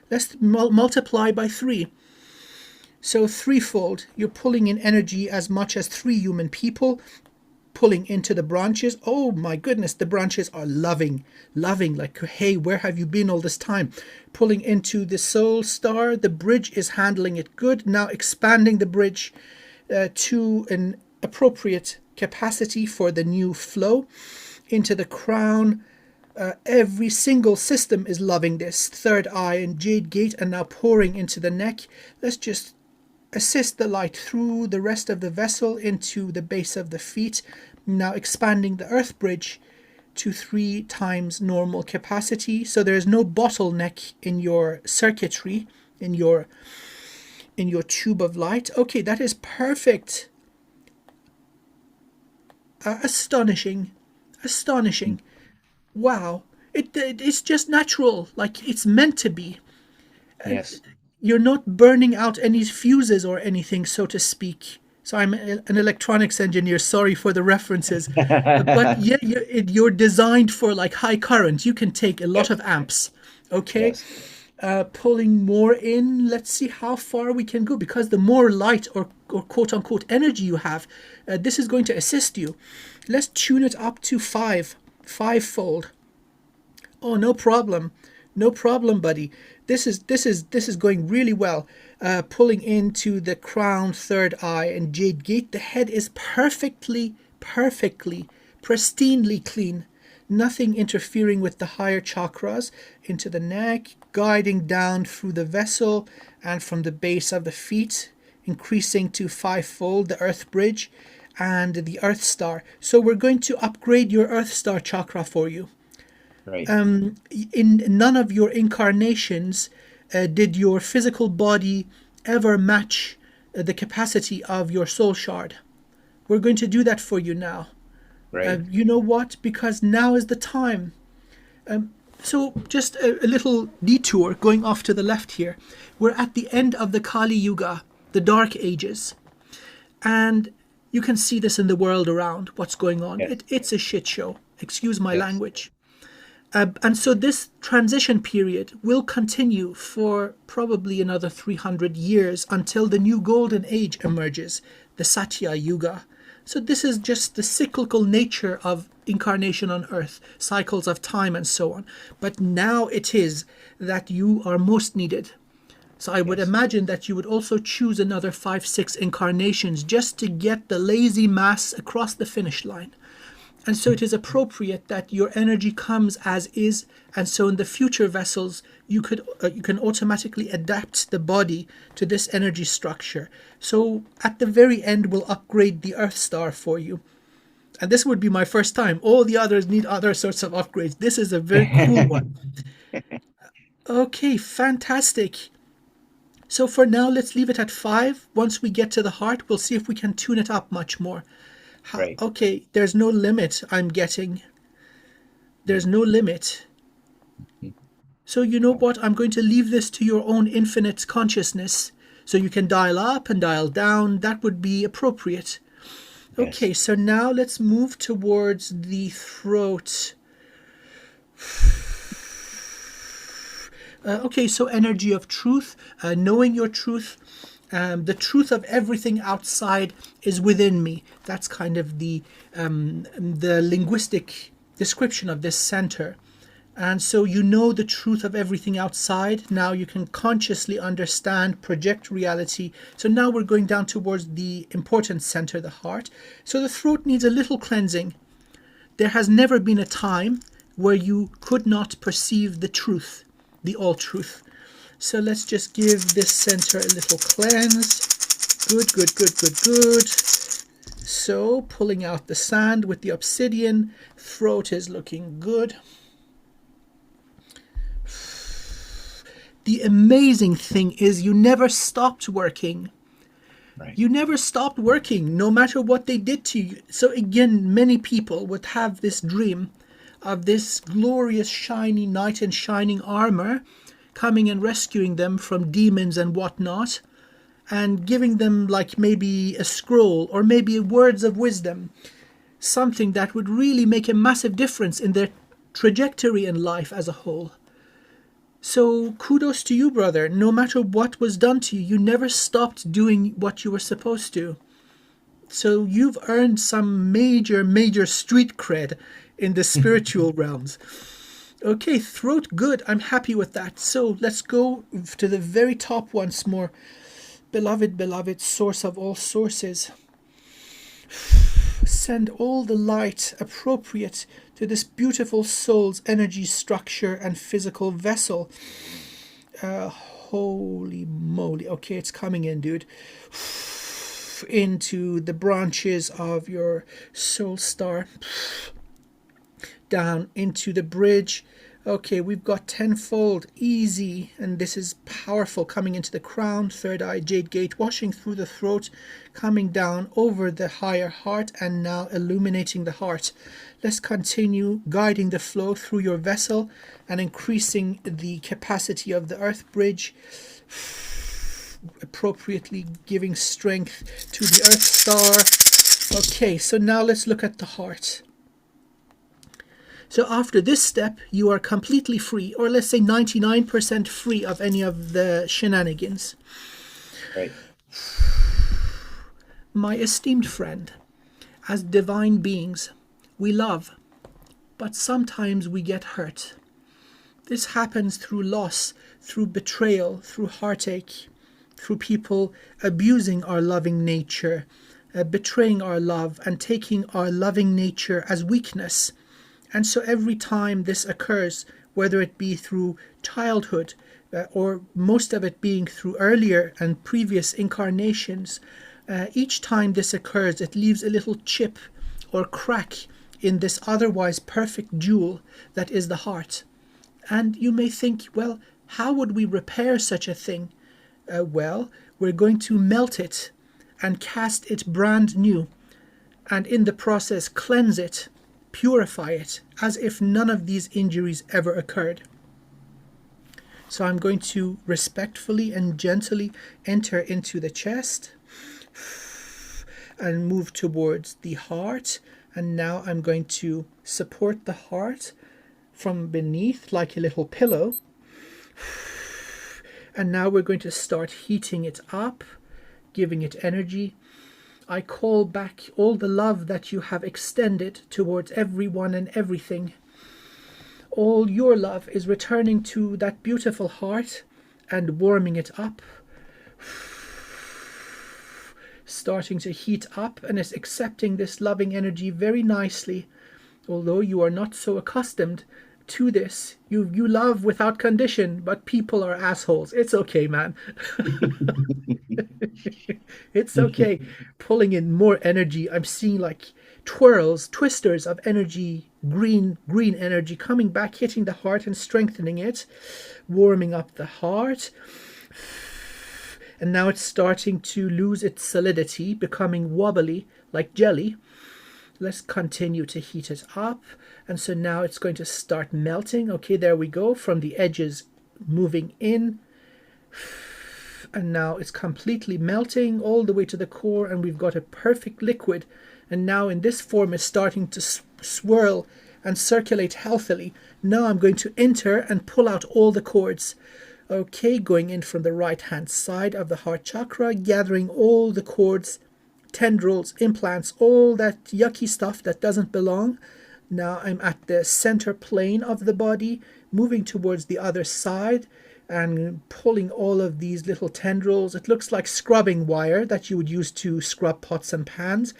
let's multiply by 3. So threefold. You're pulling in energy as much as 3 human people, pulling into the branches. Oh my goodness, the branches are loving, like, hey, where have you been all this time? Pulling into the soul star. The bridge is handling it good. Now expanding the bridge to an appropriate capacity for the new flow. Into the crown. Every single system is loving this. Third eye and jade gate, and now pouring into the neck. Let's just assist the light through the rest of the vessel into the base of the feet. Now expanding the earth bridge to 3 times normal capacity. So there is no bottleneck in your circuitry, in your tube of light. Okay, that is perfect. Astonishing. Wow. It's just natural, like it's meant to be. Yes. You're not burning out any fuses or anything, so to speak. So I'm an electronics engineer. Sorry for the references. But yeah, you're designed for like high current. You can take a lot of amps. Okay. Yes. Pulling more in. Let's see how far we can go, because the more light or quote unquote energy you have, this is going to assist you. Let's tune it up to 5-fold. Oh, no problem, buddy. This is going really well. Pulling into the crown, third eye, and jade gate. The head is perfectly, pristinely clean. Nothing interfering with the higher chakras. Into the neck, guiding down through the vessel and from the base of the feet, increasing to 5-fold, the earth bridge and the earth star. So we're going to upgrade your earth star chakra for you. Right. In none of your incarnations did your physical body ever match the capacity of your soul shard. We're going to do that for you now. Right. You know what? Because now is the time. So just a little detour going off to the left here. We're at the end of the Kali Yuga, the Dark Ages. And you can see this in the world around, what's going on. Yes. It's a shit show. Excuse my Yes. language. And so this transition period will continue for probably another 300 years until the new golden age emerges, the Satya Yuga. So this is just the cyclical nature of incarnation on Earth, cycles of time and so on. But now it is that you are most needed. So I would imagine that you would also choose another 5-6 incarnations just to get the lazy mass across the finish line. And so it is appropriate that your energy comes as is, and so in the future vessels you can automatically adapt the body to this energy structure. So at the very end we'll upgrade the Earth Star for you. And this would be my first time. All the others need other sorts of upgrades. This is a very cool one. Okay, fantastic. So for now, let's leave it at 5. Once we get to the heart, we'll see if we can tune it up much more. Right. Okay, there's no limit, I'm getting. There's no limit. So you know what? I'm going to leave this to your own infinite consciousness. So you can dial up and dial down. That would be appropriate. Yes. Okay, so now let's move towards the throat. Okay, so energy of truth, knowing your truth. The truth of everything outside is within me. That's kind of the linguistic description of this center. And so you know the truth of everything outside. Now you can consciously understand, project reality. So now we're going down towards the important center, the heart. So the throat needs a little cleansing. There has never been a time where you could not perceive the truth, the all truth. So let's just give this center a little cleanse. Good, good, good, good, good. So pulling out the sand with the obsidian. Throat is looking good. The amazing thing is you never stopped working. Right. You never stopped working, no matter what they did to you. So again, many people would have this dream of this glorious, shiny knight in shining armor coming and rescuing them from demons and whatnot, and giving them like maybe a scroll or maybe words of wisdom, something that would really make a massive difference in their trajectory in life as a whole. So kudos to you, brother. No matter what was done to you, you never stopped doing what you were supposed to. So you've earned some major, major street cred in the spiritual realms. Okay, throat good. I'm happy with that. So let's go to the very top once more. Beloved, beloved, source of all sources. Send all the light appropriate to this beautiful soul's energy structure and physical vessel. Holy moly. Okay, it's coming in, dude. Into the branches of your soul star. Down into the bridge. Okay, we've got tenfold, easy, and this is powerful, coming into the crown, third eye, jade gate, washing through the throat, coming down over the higher heart, and now illuminating the heart. Let's continue guiding the flow through your vessel and increasing the capacity of the earth bridge, appropriately giving strength to the earth star. Okay, so now let's look at the heart. So after this step, you are completely free, or let's say 99% free of any of the shenanigans. Right. My esteemed friend, as divine beings, we love, but sometimes we get hurt. This happens through loss, through betrayal, through heartache, through people abusing our loving nature, betraying our love, and taking our loving nature as weakness. And so every time this occurs, whether it be through childhood or most of it being through earlier and previous incarnations, each time this occurs, it leaves a little chip or crack in this otherwise perfect jewel that is the heart. And you may think, well, how would we repair such a thing? Well, we're going to melt it and cast it brand new, and in the process cleanse it, purify it, as if none of these injuries ever occurred. So I'm going to respectfully and gently enter into the chest and move towards the heart. And now I'm going to support the heart from beneath like a little pillow. And now we're going to start heating it up, giving it energy. I call back all the love that you have extended towards everyone and everything. All your love is returning to that beautiful heart and warming it up, starting to heat up, and is accepting this loving energy very nicely. Although you are not so accustomed to this, you love without condition, but people are assholes. It's okay, man. It's okay. Pulling in more energy. I'm seeing like twirls, twisters of energy, green energy coming back, hitting the heart and strengthening it, warming up the heart. And now it's starting to lose its solidity, becoming wobbly like jelly. Let's continue to heat it up. And so now it's going to start melting. Okay, there we go. From the edges moving in. And now it's completely melting all the way to the core, and we've got a perfect liquid. And now in this form is starting to swirl and circulate healthily. Now I'm going to enter and pull out all the cords. Okay, going in from the right hand side of the heart chakra, gathering all the cords, tendrils, implants, all that yucky stuff that doesn't belong. Now I'm at the center plane of the body, moving towards the other side and pulling all of these little tendrils. It looks like scrubbing wire that you would use to scrub pots and pans.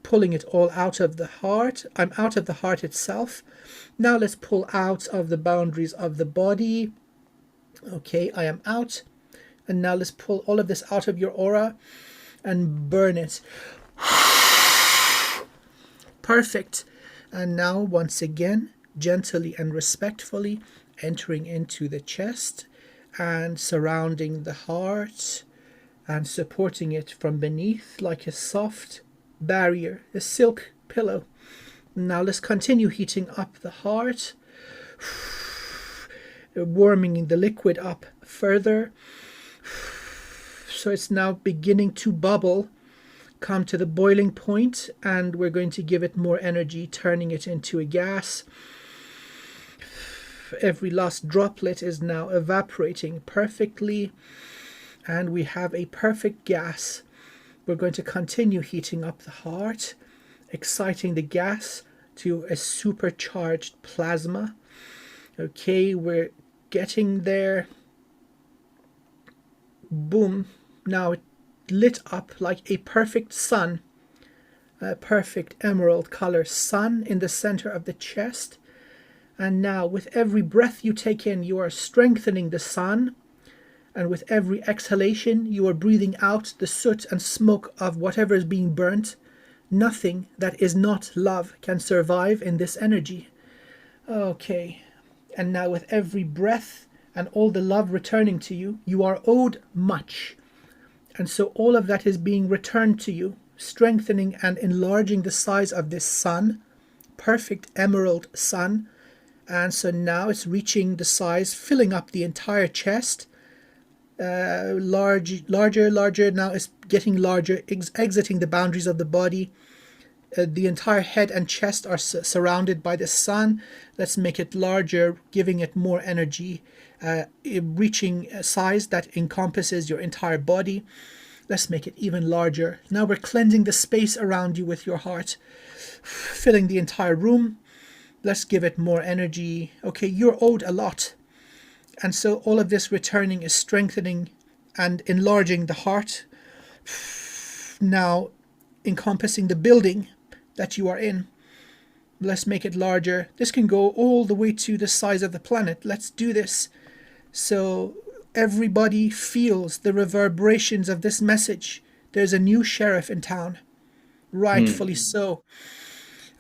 Pulling it all out of the heart. I'm out of the heart itself. Now let's pull out of the boundaries of the body. Okay, I am out. And now let's pull all of this out of your aura and burn it. Perfect. And now once again, gently and respectfully entering into the chest and surrounding the heart and supporting it from beneath like a soft barrier, a silk pillow. Now let's continue heating up the heart, warming the liquid up further. So it's now beginning to bubble, come to the boiling point, and we're going to give it more energy, turning it into a gas. Every last droplet is now evaporating perfectly, and we have a perfect gas. We're going to continue heating up the heart, exciting the gas to a supercharged plasma. Okay, we're getting there. Boom. Now it lit up like a perfect sun, a perfect emerald color sun in the center of the chest. And now with every breath you take in, you are strengthening the sun. And with every exhalation, you are breathing out the soot and smoke of whatever is being burnt. Nothing that is not love can survive in this energy. Okay. And now with every breath and all the love returning to you, you are owed much. And so all of that is being returned to you, strengthening and enlarging the size of this sun, perfect emerald sun. And so now it's reaching the size, filling up the entire chest. Larger. Now it's getting larger, exiting the boundaries of the body. The entire head and chest are surrounded by the sun. Let's make it larger, giving it more energy, reaching a size that encompasses your entire body. Let's make it even larger. Now we're cleansing the space around you with your heart, filling the entire room. Let's give it more energy. Okay, you're owed a lot. And so all of this returning is strengthening and enlarging the heart. Now encompassing the building that you are in. Let's make it larger. This can go all the way to the size of the planet. Let's do this. So everybody feels the reverberations of this message. There's a new sheriff in town. Rightfully so.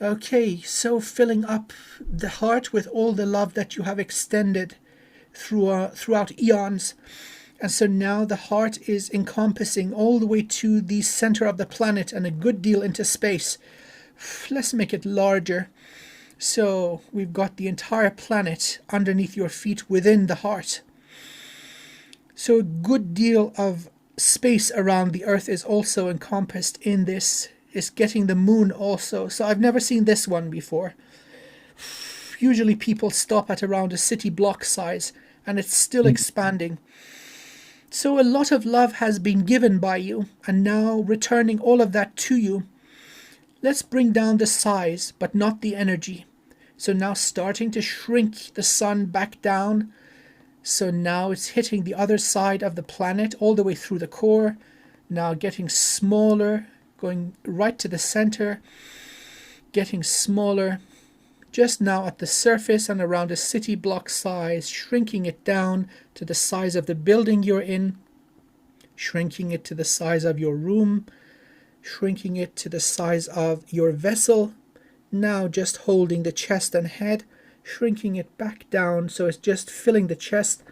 Okay, so filling up the heart with all the love that you have extended throughout eons. And so now the heart is encompassing all the way to the center of the planet and a good deal into space. Let's make it larger. So we've got the entire planet underneath your feet within the heart. So a good deal of space around the earth is also encompassed in this. It's getting the moon also. So I've never seen this one before. Usually people stop at around a city block size, and it's still expanding. So a lot of love has been given by you, and now returning all of that to you. Let's bring down the size, but not the energy. So now starting to shrink the sun back down. So now it's hitting the other side of the planet all the way through the core. Now getting smaller, going right to the center, getting smaller. Just now at the surface and around a city block size, shrinking it down to the size of the building you're in, shrinking it to the size of your room, shrinking it to the size of your vessel. Now just holding the chest and head, shrinking it back down so it's just filling the chest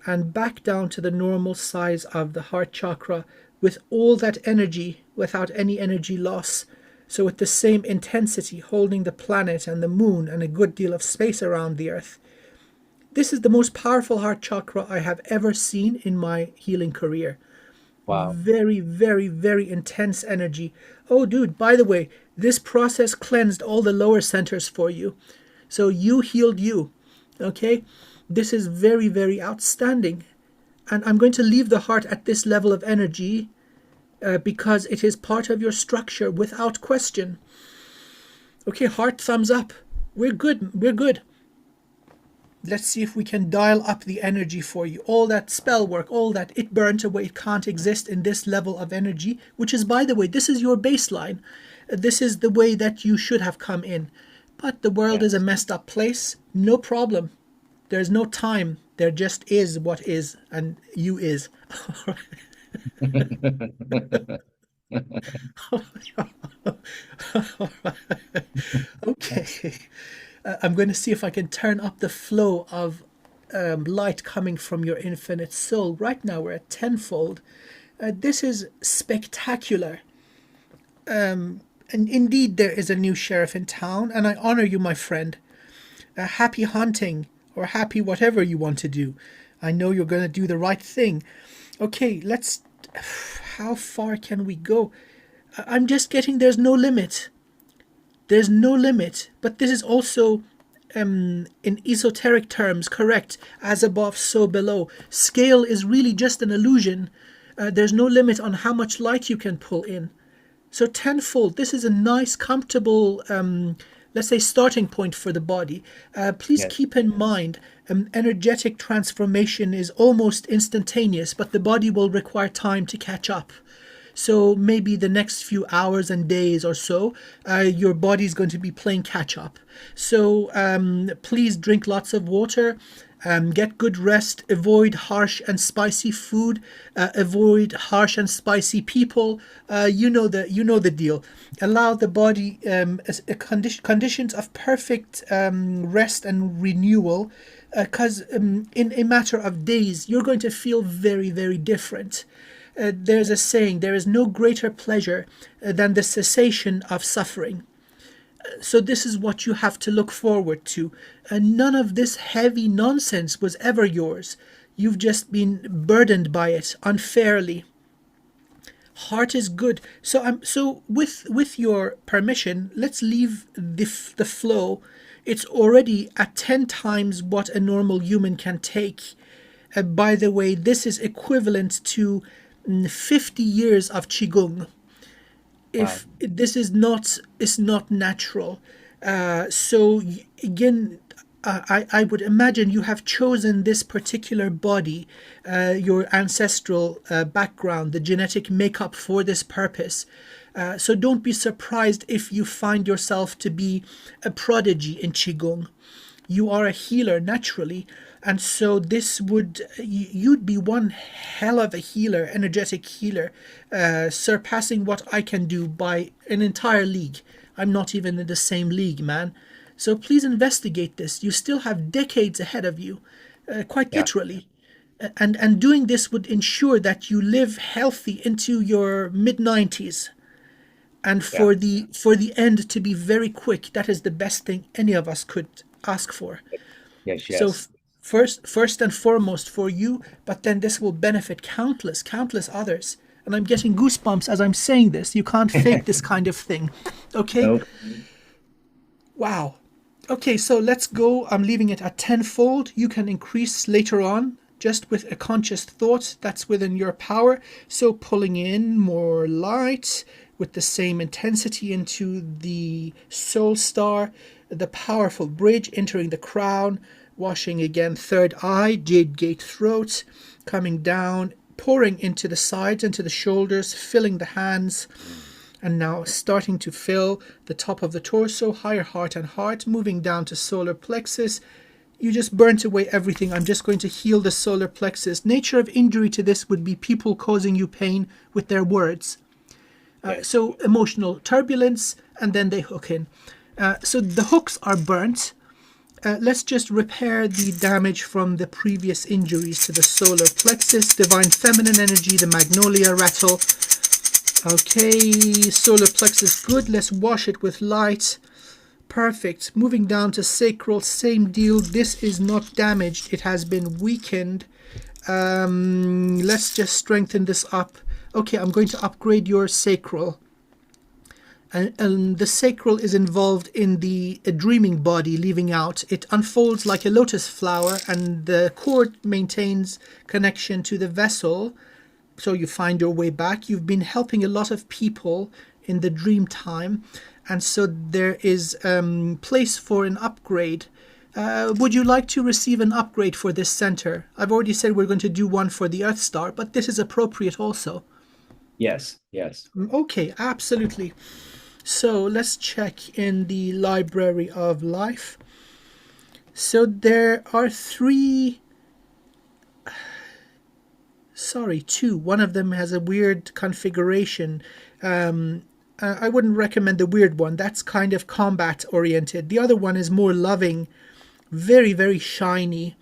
and back down to the normal size of the heart chakra with all that energy, without any energy loss, So with the same intensity, holding the planet and the moon and a good deal of space around the earth. This is the most powerful heart chakra I have ever seen in my healing career. Wow. Very, very, very intense energy. Oh, dude, by the way, this process cleansed all the lower centers for you. So you healed you. Okay? This is very, very outstanding. And I'm going to leave the heart at this level of energy because it is part of your structure without question. Okay, heart thumbs up. We're good. We're good. Let's see if we can dial up the energy for you. All that spell work, all that, it burnt away. It can't exist in this level of energy, which is, by the way, this is your baseline. This is the way that you should have come in. But the world is a Yes. messed up place. No problem. There's no time. There just is what is, and you is. Okay. I'm going to see if I can turn up the flow of light coming from your infinite soul. Right now we're at tenfold. This is spectacular. And indeed, there is a new sheriff in town, and I honor you, my friend. Happy hunting, or happy whatever you want to do. I know you're going to do the right thing. Okay, let's... How far can we go? I'm just getting there's no limit. There's no limit, but this is also, in esoteric terms, correct. As above, so below. Scale is really just an illusion. There's no limit on how much light you can pull in. So tenfold, this is a nice, comfortable, let's say, starting point for the body. Please Yes. keep in mind, energetic transformation is almost instantaneous, but the body will require time to catch up. So maybe the next few hours and days or so, your body's going to be playing catch up. So please drink lots of water, get good rest, avoid harsh and spicy food, avoid harsh and spicy people. You know the deal. Allow the body conditions of perfect rest and renewal, because in a matter of days you're going to feel very, very different. There's a saying, there is no greater pleasure than the cessation of suffering. So this is what you have to look forward to. None of this heavy nonsense was ever yours. You've just been burdened by it unfairly. Heart is good. So with your permission, let's leave the flow. It's already at 10 times what a normal human can take. By the way, this is equivalent to 50 years of qigong. If Wow. this is not natural. So again, I would imagine you have chosen this particular body, your ancestral background, the genetic makeup for this purpose. So don't be surprised if you find yourself to be a prodigy in qigong. You are a healer naturally, and so you'd be one hell of a healer, energetic healer, surpassing what I can do by an entire league. I'm not even in the same league, man. So please investigate this. You still have decades ahead of you, quite Yeah. literally. And doing this would ensure that you live healthy into your mid-90s. And Yeah. for the end to be very quick, that is the best thing any of us could ask for. Yes. So Yes. first and foremost for you, but then this will benefit countless others. And I'm getting goosebumps as I'm saying this. You can't fake this kind of thing. Okay? No. Wow. Okay, so let's go. I'm leaving it at tenfold. You can increase later on just with a conscious thought that's within your power. So pulling in more light with the same intensity into the soul star, the powerful bridge entering the crown, washing again third eye, jade gate throat, coming down, pouring into the sides, into the shoulders, filling the hands, and now starting to fill the top of the torso, higher heart and heart, moving down to solar plexus. You just burnt away everything. I'm just going to heal the solar plexus. Nature of injury to this would be people causing you pain with their words. Yes. So emotional turbulence, and then they hook in. So the hooks are burnt. Let's just repair the damage from the previous injuries to the solar plexus, divine feminine energy, the magnolia rattle. Okay, solar plexus, good. Let's wash it with light. Perfect. Moving down to sacral, same deal. This is not damaged. It has been weakened. Let's just strengthen this up. Okay, I'm going to upgrade your sacral. And the sacral is involved in the dreaming body leaving out. It unfolds like a lotus flower, and the cord maintains connection to the vessel. So you find your way back. You've been helping a lot of people in the dream time, and so there is place for an upgrade. Would you like to receive an upgrade for this center? I've already said we're going to do one for the Earth Star, but this is appropriate also. Yes, yes. Okay, absolutely. So let's check in the Library of Life. So there are two. One of them has a weird configuration. I wouldn't recommend the weird one. That's kind of combat oriented. The other one is more loving, very, very shiny.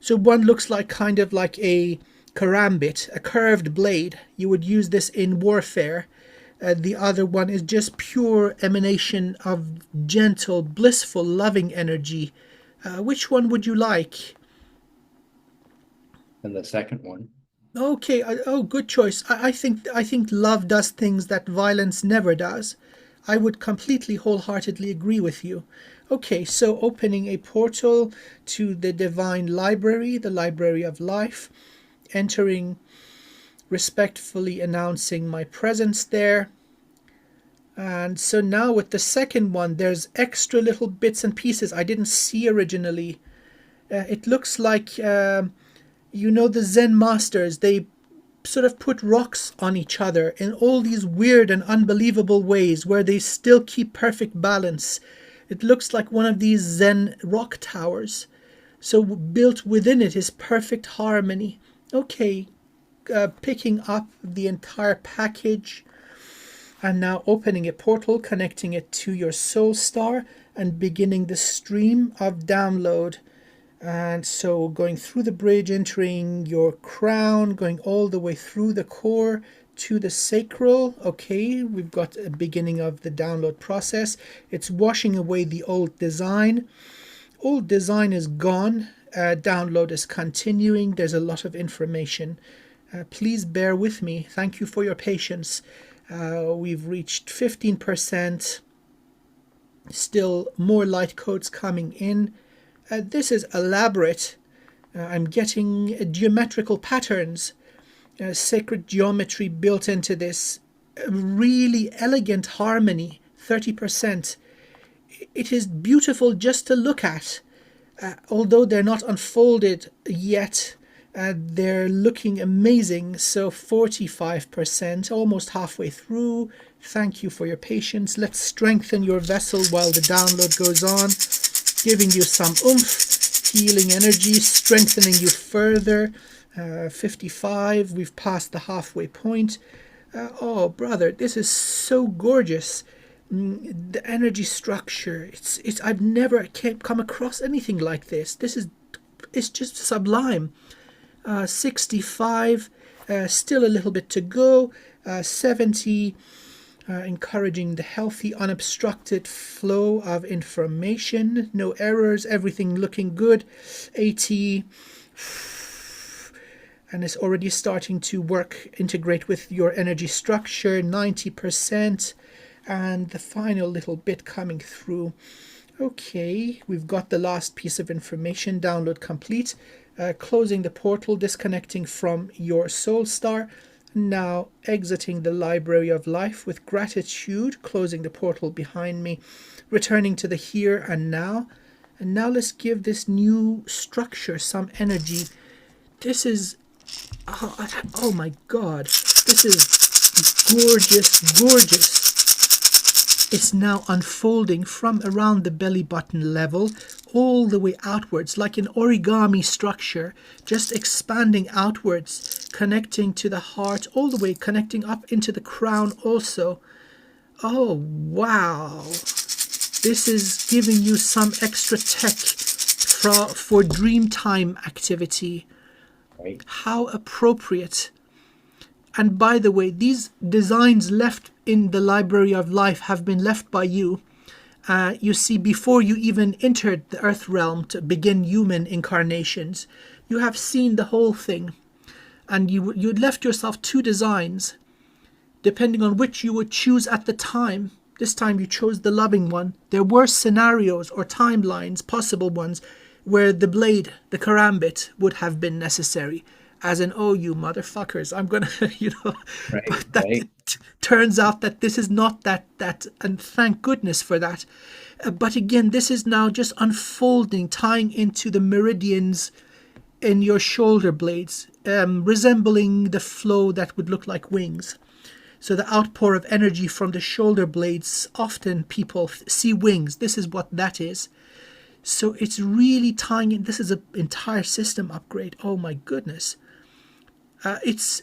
So one looks like kind of like a karambit, a curved blade. You would use this in warfare. The other one is just pure emanation of gentle, blissful, loving energy. Which one would you like? And the second one. Okay, good choice. I think love does things that violence never does. I would completely wholeheartedly agree with you. Okay, so opening a portal to the Divine Library, the Library of Life, entering, respectfully announcing my presence there. And so now with the second one, there's extra little bits and pieces I didn't see originally. It looks like the Zen masters, they sort of put rocks on each other in all these weird and unbelievable ways where they still keep perfect balance. It looks like one of these Zen rock towers. So built within it is perfect harmony. Okay, picking up the entire package and now opening a portal, connecting it to your soul star and beginning the stream of download. And so going through the bridge, entering your crown, going all the way through the core to the sacral. Okay, we've got a beginning of the download process. It's washing away the old design. Old design is gone. Download is continuing. There's a lot of information. Please bear with me. Thank you for your patience. We've reached 15%. Still more light codes coming in. This is elaborate. I'm getting geometrical patterns, sacred geometry built into this. Really elegant harmony, 30%. It is beautiful just to look at. Although they're not unfolded yet, they're looking amazing. So 45%, almost halfway through. Thank you for your patience. Let's strengthen your vessel while the download goes on. Giving you some oomph, healing energy, strengthening you further. 55, we've passed the halfway point. Oh, brother, this is so gorgeous. The energy structure, I've never come across anything like this. It's just sublime. 65, still a little bit to go. 70, encouraging the healthy, unobstructed flow of information. No errors, everything looking good. 80, and it's already starting to integrate with your energy structure. 90%, and the final little bit coming through. Okay, we've got the last piece of information. Download complete. Closing the portal, disconnecting from your soul star. Now exiting the Library of Life with gratitude, closing the portal behind me, returning to the here and now. And now let's give this new structure some energy. This is, oh my God, this is gorgeous, gorgeous. It's now unfolding from around the belly button level all the way outwards, like an origami structure, just expanding outwards, connecting to the heart, all the way connecting up into the crown also. Oh, wow. This is giving you some extra tech for dream time activity. Right. How appropriate. And by the way, these designs left in the Library of Life have been left by you. You see, before you even entered the earth realm to begin human incarnations, you have seen the whole thing. And you left yourself two designs, depending on which you would choose at the time. This time you chose the loving one. There were scenarios or timelines, possible ones, where the blade, the karambit, would have been necessary. As in, oh, you motherfuckers, I'm gonna, Right, but that right. it turns out that this is not that, and thank goodness for that. But again, this is now just unfolding, tying into the meridians in your shoulder blades, resembling the flow that would look like wings. So the outpour of energy from the shoulder blades, often people see wings. This is what that is. So it's really tying in. This is an entire system upgrade. Oh my goodness. It's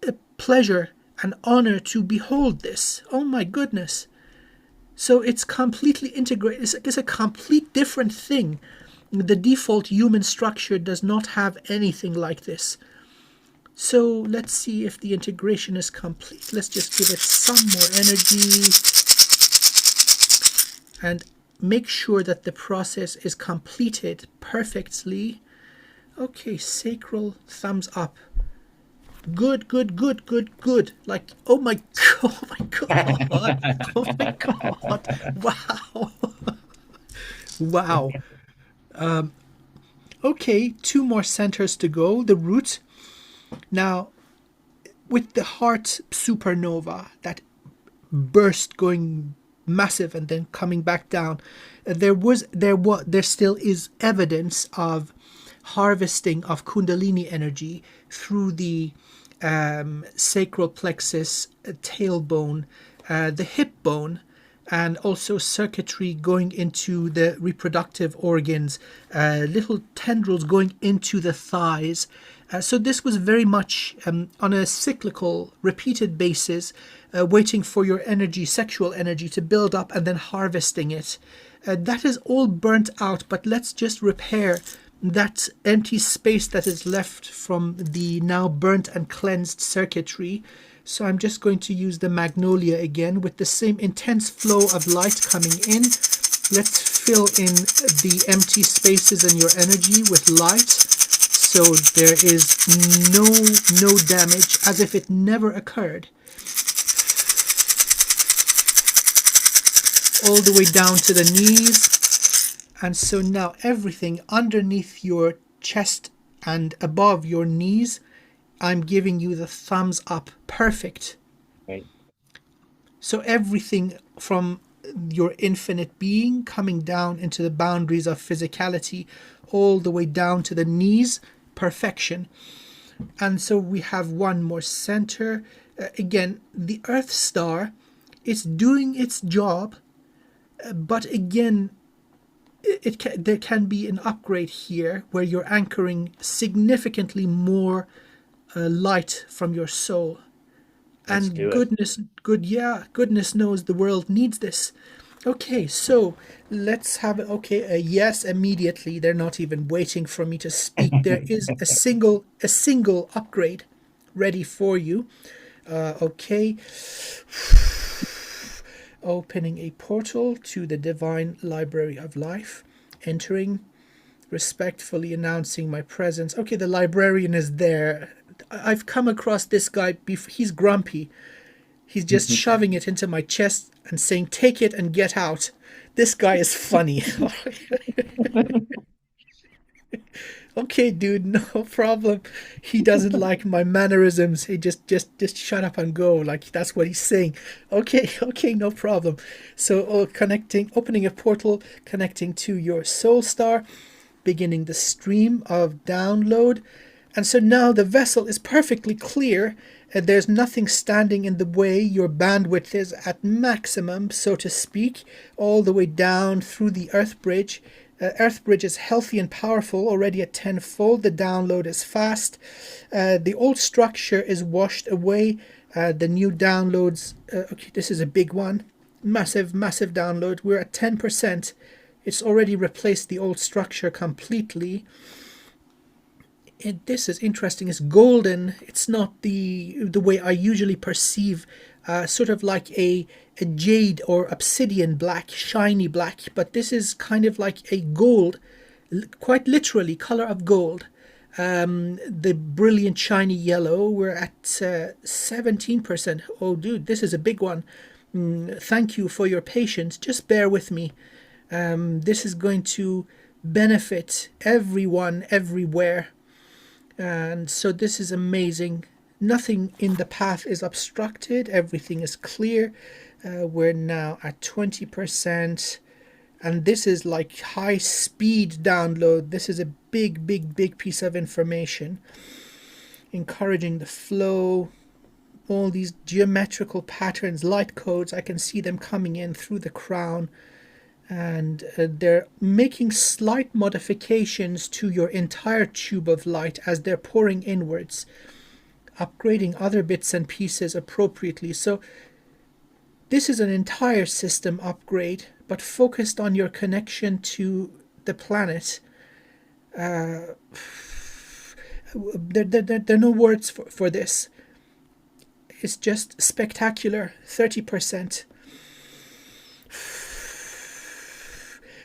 a pleasure and honor to behold this. Oh my goodness. So it's completely integrated. It's a complete different thing. The default human structure does not have anything like this. So let's see if the integration is complete. Let's just give it some more energy and make sure that the process is completed perfectly. Okay, sacral thumbs up. Good, good, good, good, good. Like, oh my god, oh my god, oh my god. Wow. Wow. Okay, two more centers to go. The root. Now, with the heart supernova, that burst going massive and then coming back down, there still is evidence of harvesting of kundalini energy through the sacral plexus, tailbone, the hip bone, and also circuitry going into the reproductive organs, little tendrils going into the thighs. So this was very much on a cyclical, repeated basis, waiting for your energy, sexual energy, to build up and then harvesting it. That is all burnt out, but let's just repair that empty space that is left from the now burnt and cleansed circuitry. So I'm just going to use the magnolia again with the same intense flow of light coming in. Let's fill in the empty spaces in your energy with light, so there is no damage, as if it never occurred. All the way down to the knees. And so now everything underneath your chest and above your knees, I'm giving you the thumbs up. Perfect. Right. So everything from your infinite being coming down into the boundaries of physicality, all the way down to the knees, perfection. And so we have one more center. Again, the Earth Star, it's doing its job, but again, there can be an upgrade here where you're anchoring significantly more light from your soul. Let's And do it. goodness knows the world needs this. Okay, so let's have it. Okay, a yes immediately. They're not even waiting for me to speak. There is a single upgrade ready for you. Okay. Opening a portal to the Divine Library of Life, entering, respectfully announcing my presence. Okay, the librarian is there. I've come across this guy before. He's grumpy. He's just shoving it into my chest and saying, "Take it and get out." This guy is funny. Okay, dude, no problem. He doesn't like my mannerisms. He just shut up and go. Like that's what he's saying. Okay, no problem. So, opening a portal, connecting to your soul star, beginning the stream of download. And so now the vessel is perfectly clear. There's nothing standing in the way. Your bandwidth is at maximum, so to speak, all the way down through the Earth Bridge. Earth Bridge is healthy and powerful, already at tenfold. The download is fast. The old structure is washed away. The new downloads, okay, this is a big one. Massive download. We're at 10%. It's already replaced the old structure completely. This is interesting. It's golden. It's not the way I usually perceive, sort of like a jade or obsidian black, shiny black, but this is kind of like a gold, quite literally color of gold. The brilliant shiny yellow, we're at 17%. Oh, dude, this is a big one. Thank you for your patience. Just bear with me. This is going to benefit everyone, everywhere. And so this is amazing. Nothing in the path is obstructed. Everything is clear. We're now at 20%. And this is like high speed download. This is a big, big, big piece of information. Encouraging the flow. All these geometrical patterns, light codes, I can see them coming in through the crown. And they're making slight modifications to your entire tube of light as they're pouring inwards, upgrading other bits and pieces appropriately. So this is an entire system upgrade, but focused on your connection to the planet. There are no words for this. It's just spectacular. 30%.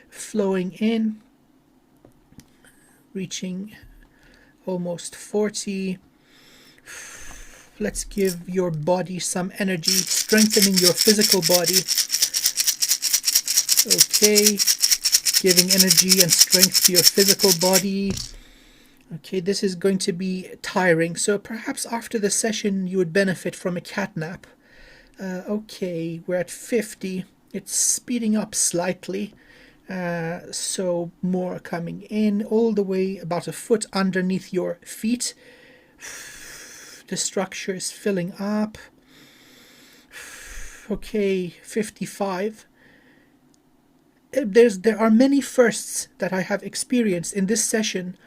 Flowing in, reaching almost 40. Let's give your body some energy, strengthening your physical body. Okay, giving energy and strength to your physical body. Okay, this is going to be tiring, so perhaps after the session you would benefit from a cat nap. Okay, we're at 50. It's speeding up slightly. So more coming in, all the way about a foot underneath your feet. The structure is filling up. Okay, 55. There are many firsts that I have experienced in this session.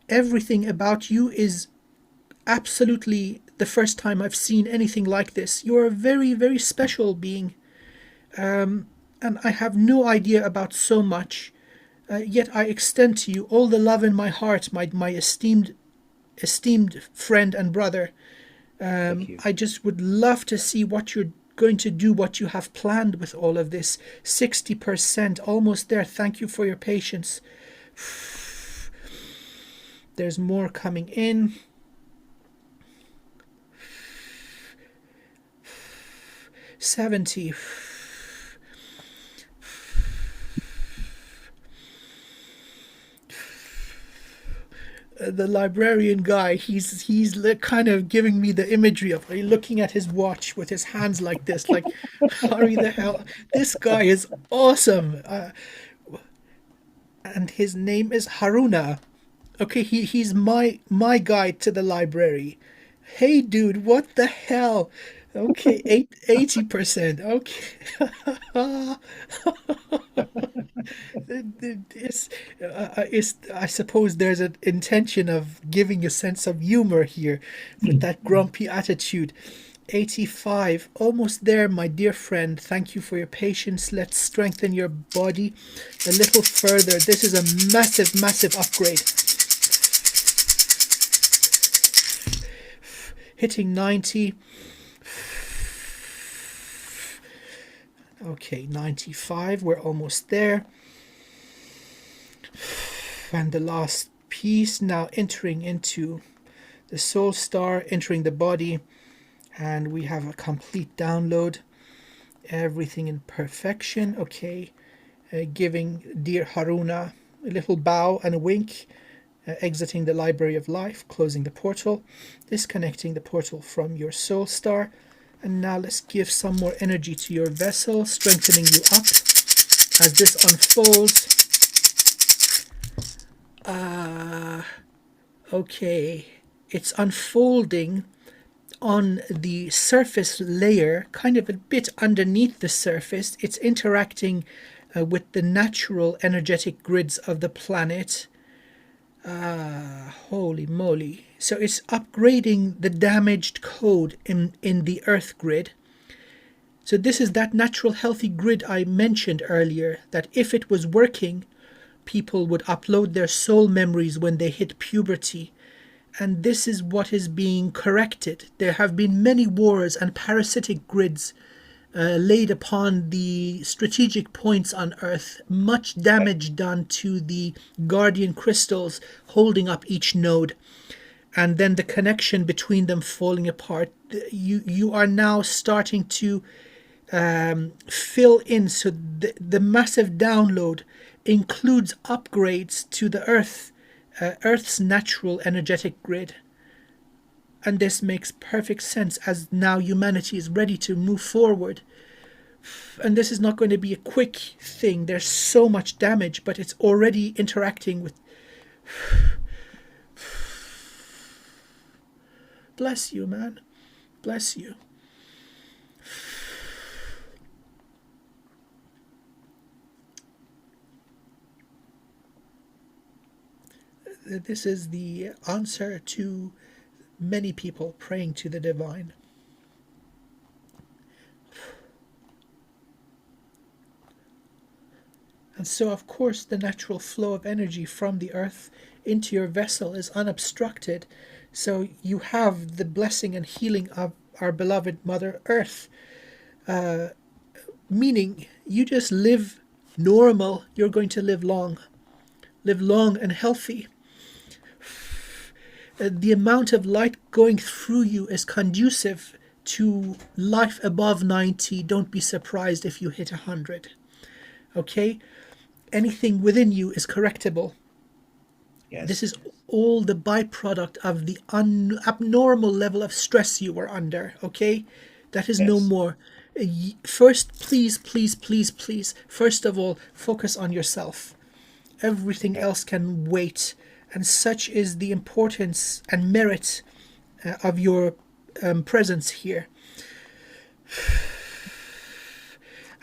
Everything about you is absolutely the first time I've seen anything like this. You're a very, very special being. And I have no idea about so much, yet I extend to you all the love in my heart, my esteemed friend and brother. I just would love to see what you're going to do, what you have planned with all of this. 60%, almost there. Thank you for your patience. There's more coming in. 70. The librarian guy, he's kind of giving me the imagery of looking at his watch with his hands like this, like, hurry the hell. This guy is awesome. And his name is Haruna. Okay, he's my guide to the library. Hey, dude, what the hell? Okay, 80%. Okay. I suppose there's an intention of giving a sense of humor here with that grumpy attitude. 85, almost there, my dear friend. Thank you for your patience. Let's strengthen your body a little further. This is a massive, massive upgrade. Hitting 90. Okay, 95, we're almost there. And the last piece now entering into the soul star, entering the body, and we have a complete download. Everything in perfection. Okay, giving dear Haruna a little bow and a wink, exiting the Library of Life, closing the portal, disconnecting the portal from your soul star. And now let's give some more energy to your vessel, strengthening you up as this unfolds. Okay, it's unfolding on the surface layer, kind of a bit underneath the surface. It's interacting with the natural energetic grids of the planet. Holy moly. So it's upgrading the damaged code in the Earth grid. So this is that natural healthy grid I mentioned earlier, that if it was working, people would upload their soul memories when they hit puberty. And this is what is being corrected. There have been many wars and parasitic grids laid upon the strategic points on Earth, much damage done to the guardian crystals holding up each node, and then the connection between them falling apart. You are now starting to fill in. So the massive download includes upgrades to the Earth's natural energetic grid. And this makes perfect sense as now humanity is ready to move forward. And this is not going to be a quick thing. There's so much damage, but it's already interacting with... Bless you, man. Bless you. This is the answer to many people praying to the divine. And so, of course, the natural flow of energy from the earth into your vessel is unobstructed. So you have the blessing and healing of our beloved Mother Earth. Meaning, you just live normal, you're going to live long. Live long and healthy. The amount of light going through you is conducive to life above 90. Don't be surprised if you hit 100. Okay? Anything within you is correctable. Yes. This is all the byproduct of the abnormal level of stress you were under. Okay? That is no more. First, please, please, please, please, first of all, focus on yourself. Everything else can wait. And such is the importance and merit of your presence here.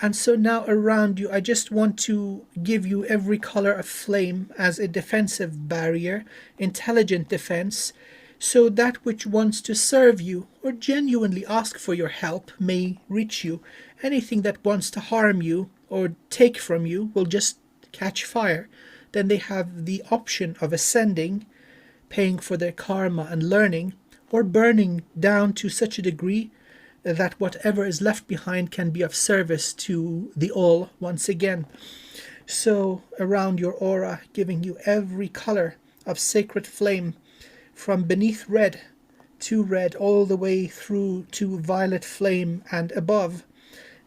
And so now around you, I just want to give you every color of flame as a defensive barrier, intelligent defense, so that which wants to serve you or genuinely ask for your help may reach you. Anything that wants to harm you or take from you will just catch fire. Then they have the option of ascending, paying for their karma and learning, or burning down to such a degree that whatever is left behind can be of service to the all once again. So around your aura, giving you every color of sacred flame, from beneath red to red all the way through to violet flame and above.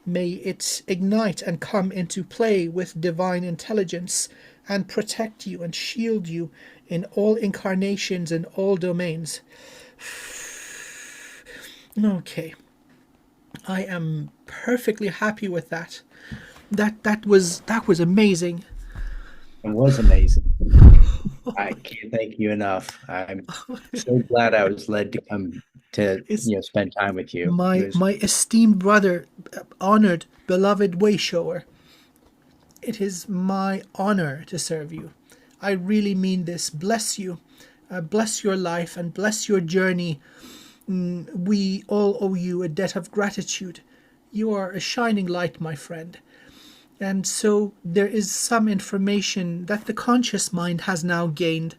May it ignite and come into play with divine intelligence and protect you and shield you in all incarnations and all domains. Okay. I am perfectly happy with that. That was amazing. It was amazing. I can't thank you enough. I'm so glad I was led to come to spend time with you. My esteemed brother, honored, beloved Wayshower, it is my honor to serve you. I really mean this. Bless you. Bless your life and bless your journey. We all owe you a debt of gratitude. You are a shining light, my friend. And so there is some information that the conscious mind has now gained.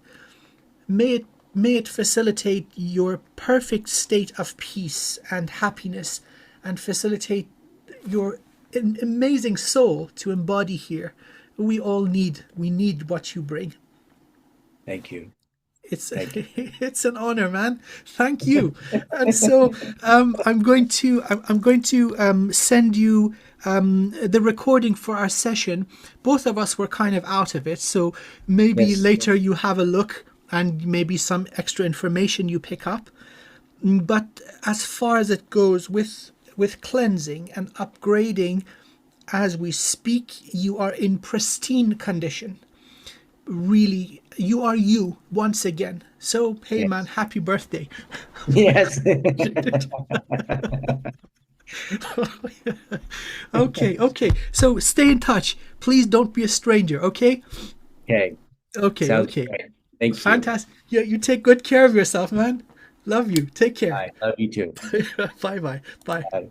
May it facilitate your perfect state of peace and happiness and facilitate your amazing soul to embody here. We need what you bring. Thank you. It's an honor, man. Thank you. And so I'm going to send you the recording for our session. Both of us were kind of out of it, so maybe later you have a look and maybe some extra information you pick up. But as far as it goes with cleansing and upgrading, as we speak, you are in pristine condition. Really, you are you once again. So, hey, man, happy birthday. Yes. Okay. So stay in touch. Please don't be a stranger, okay? Okay. Sounds great. Thank you. Fantastic. Yeah, you take good care of yourself, man. Love you. Take care. I love you too. Bye. Bye.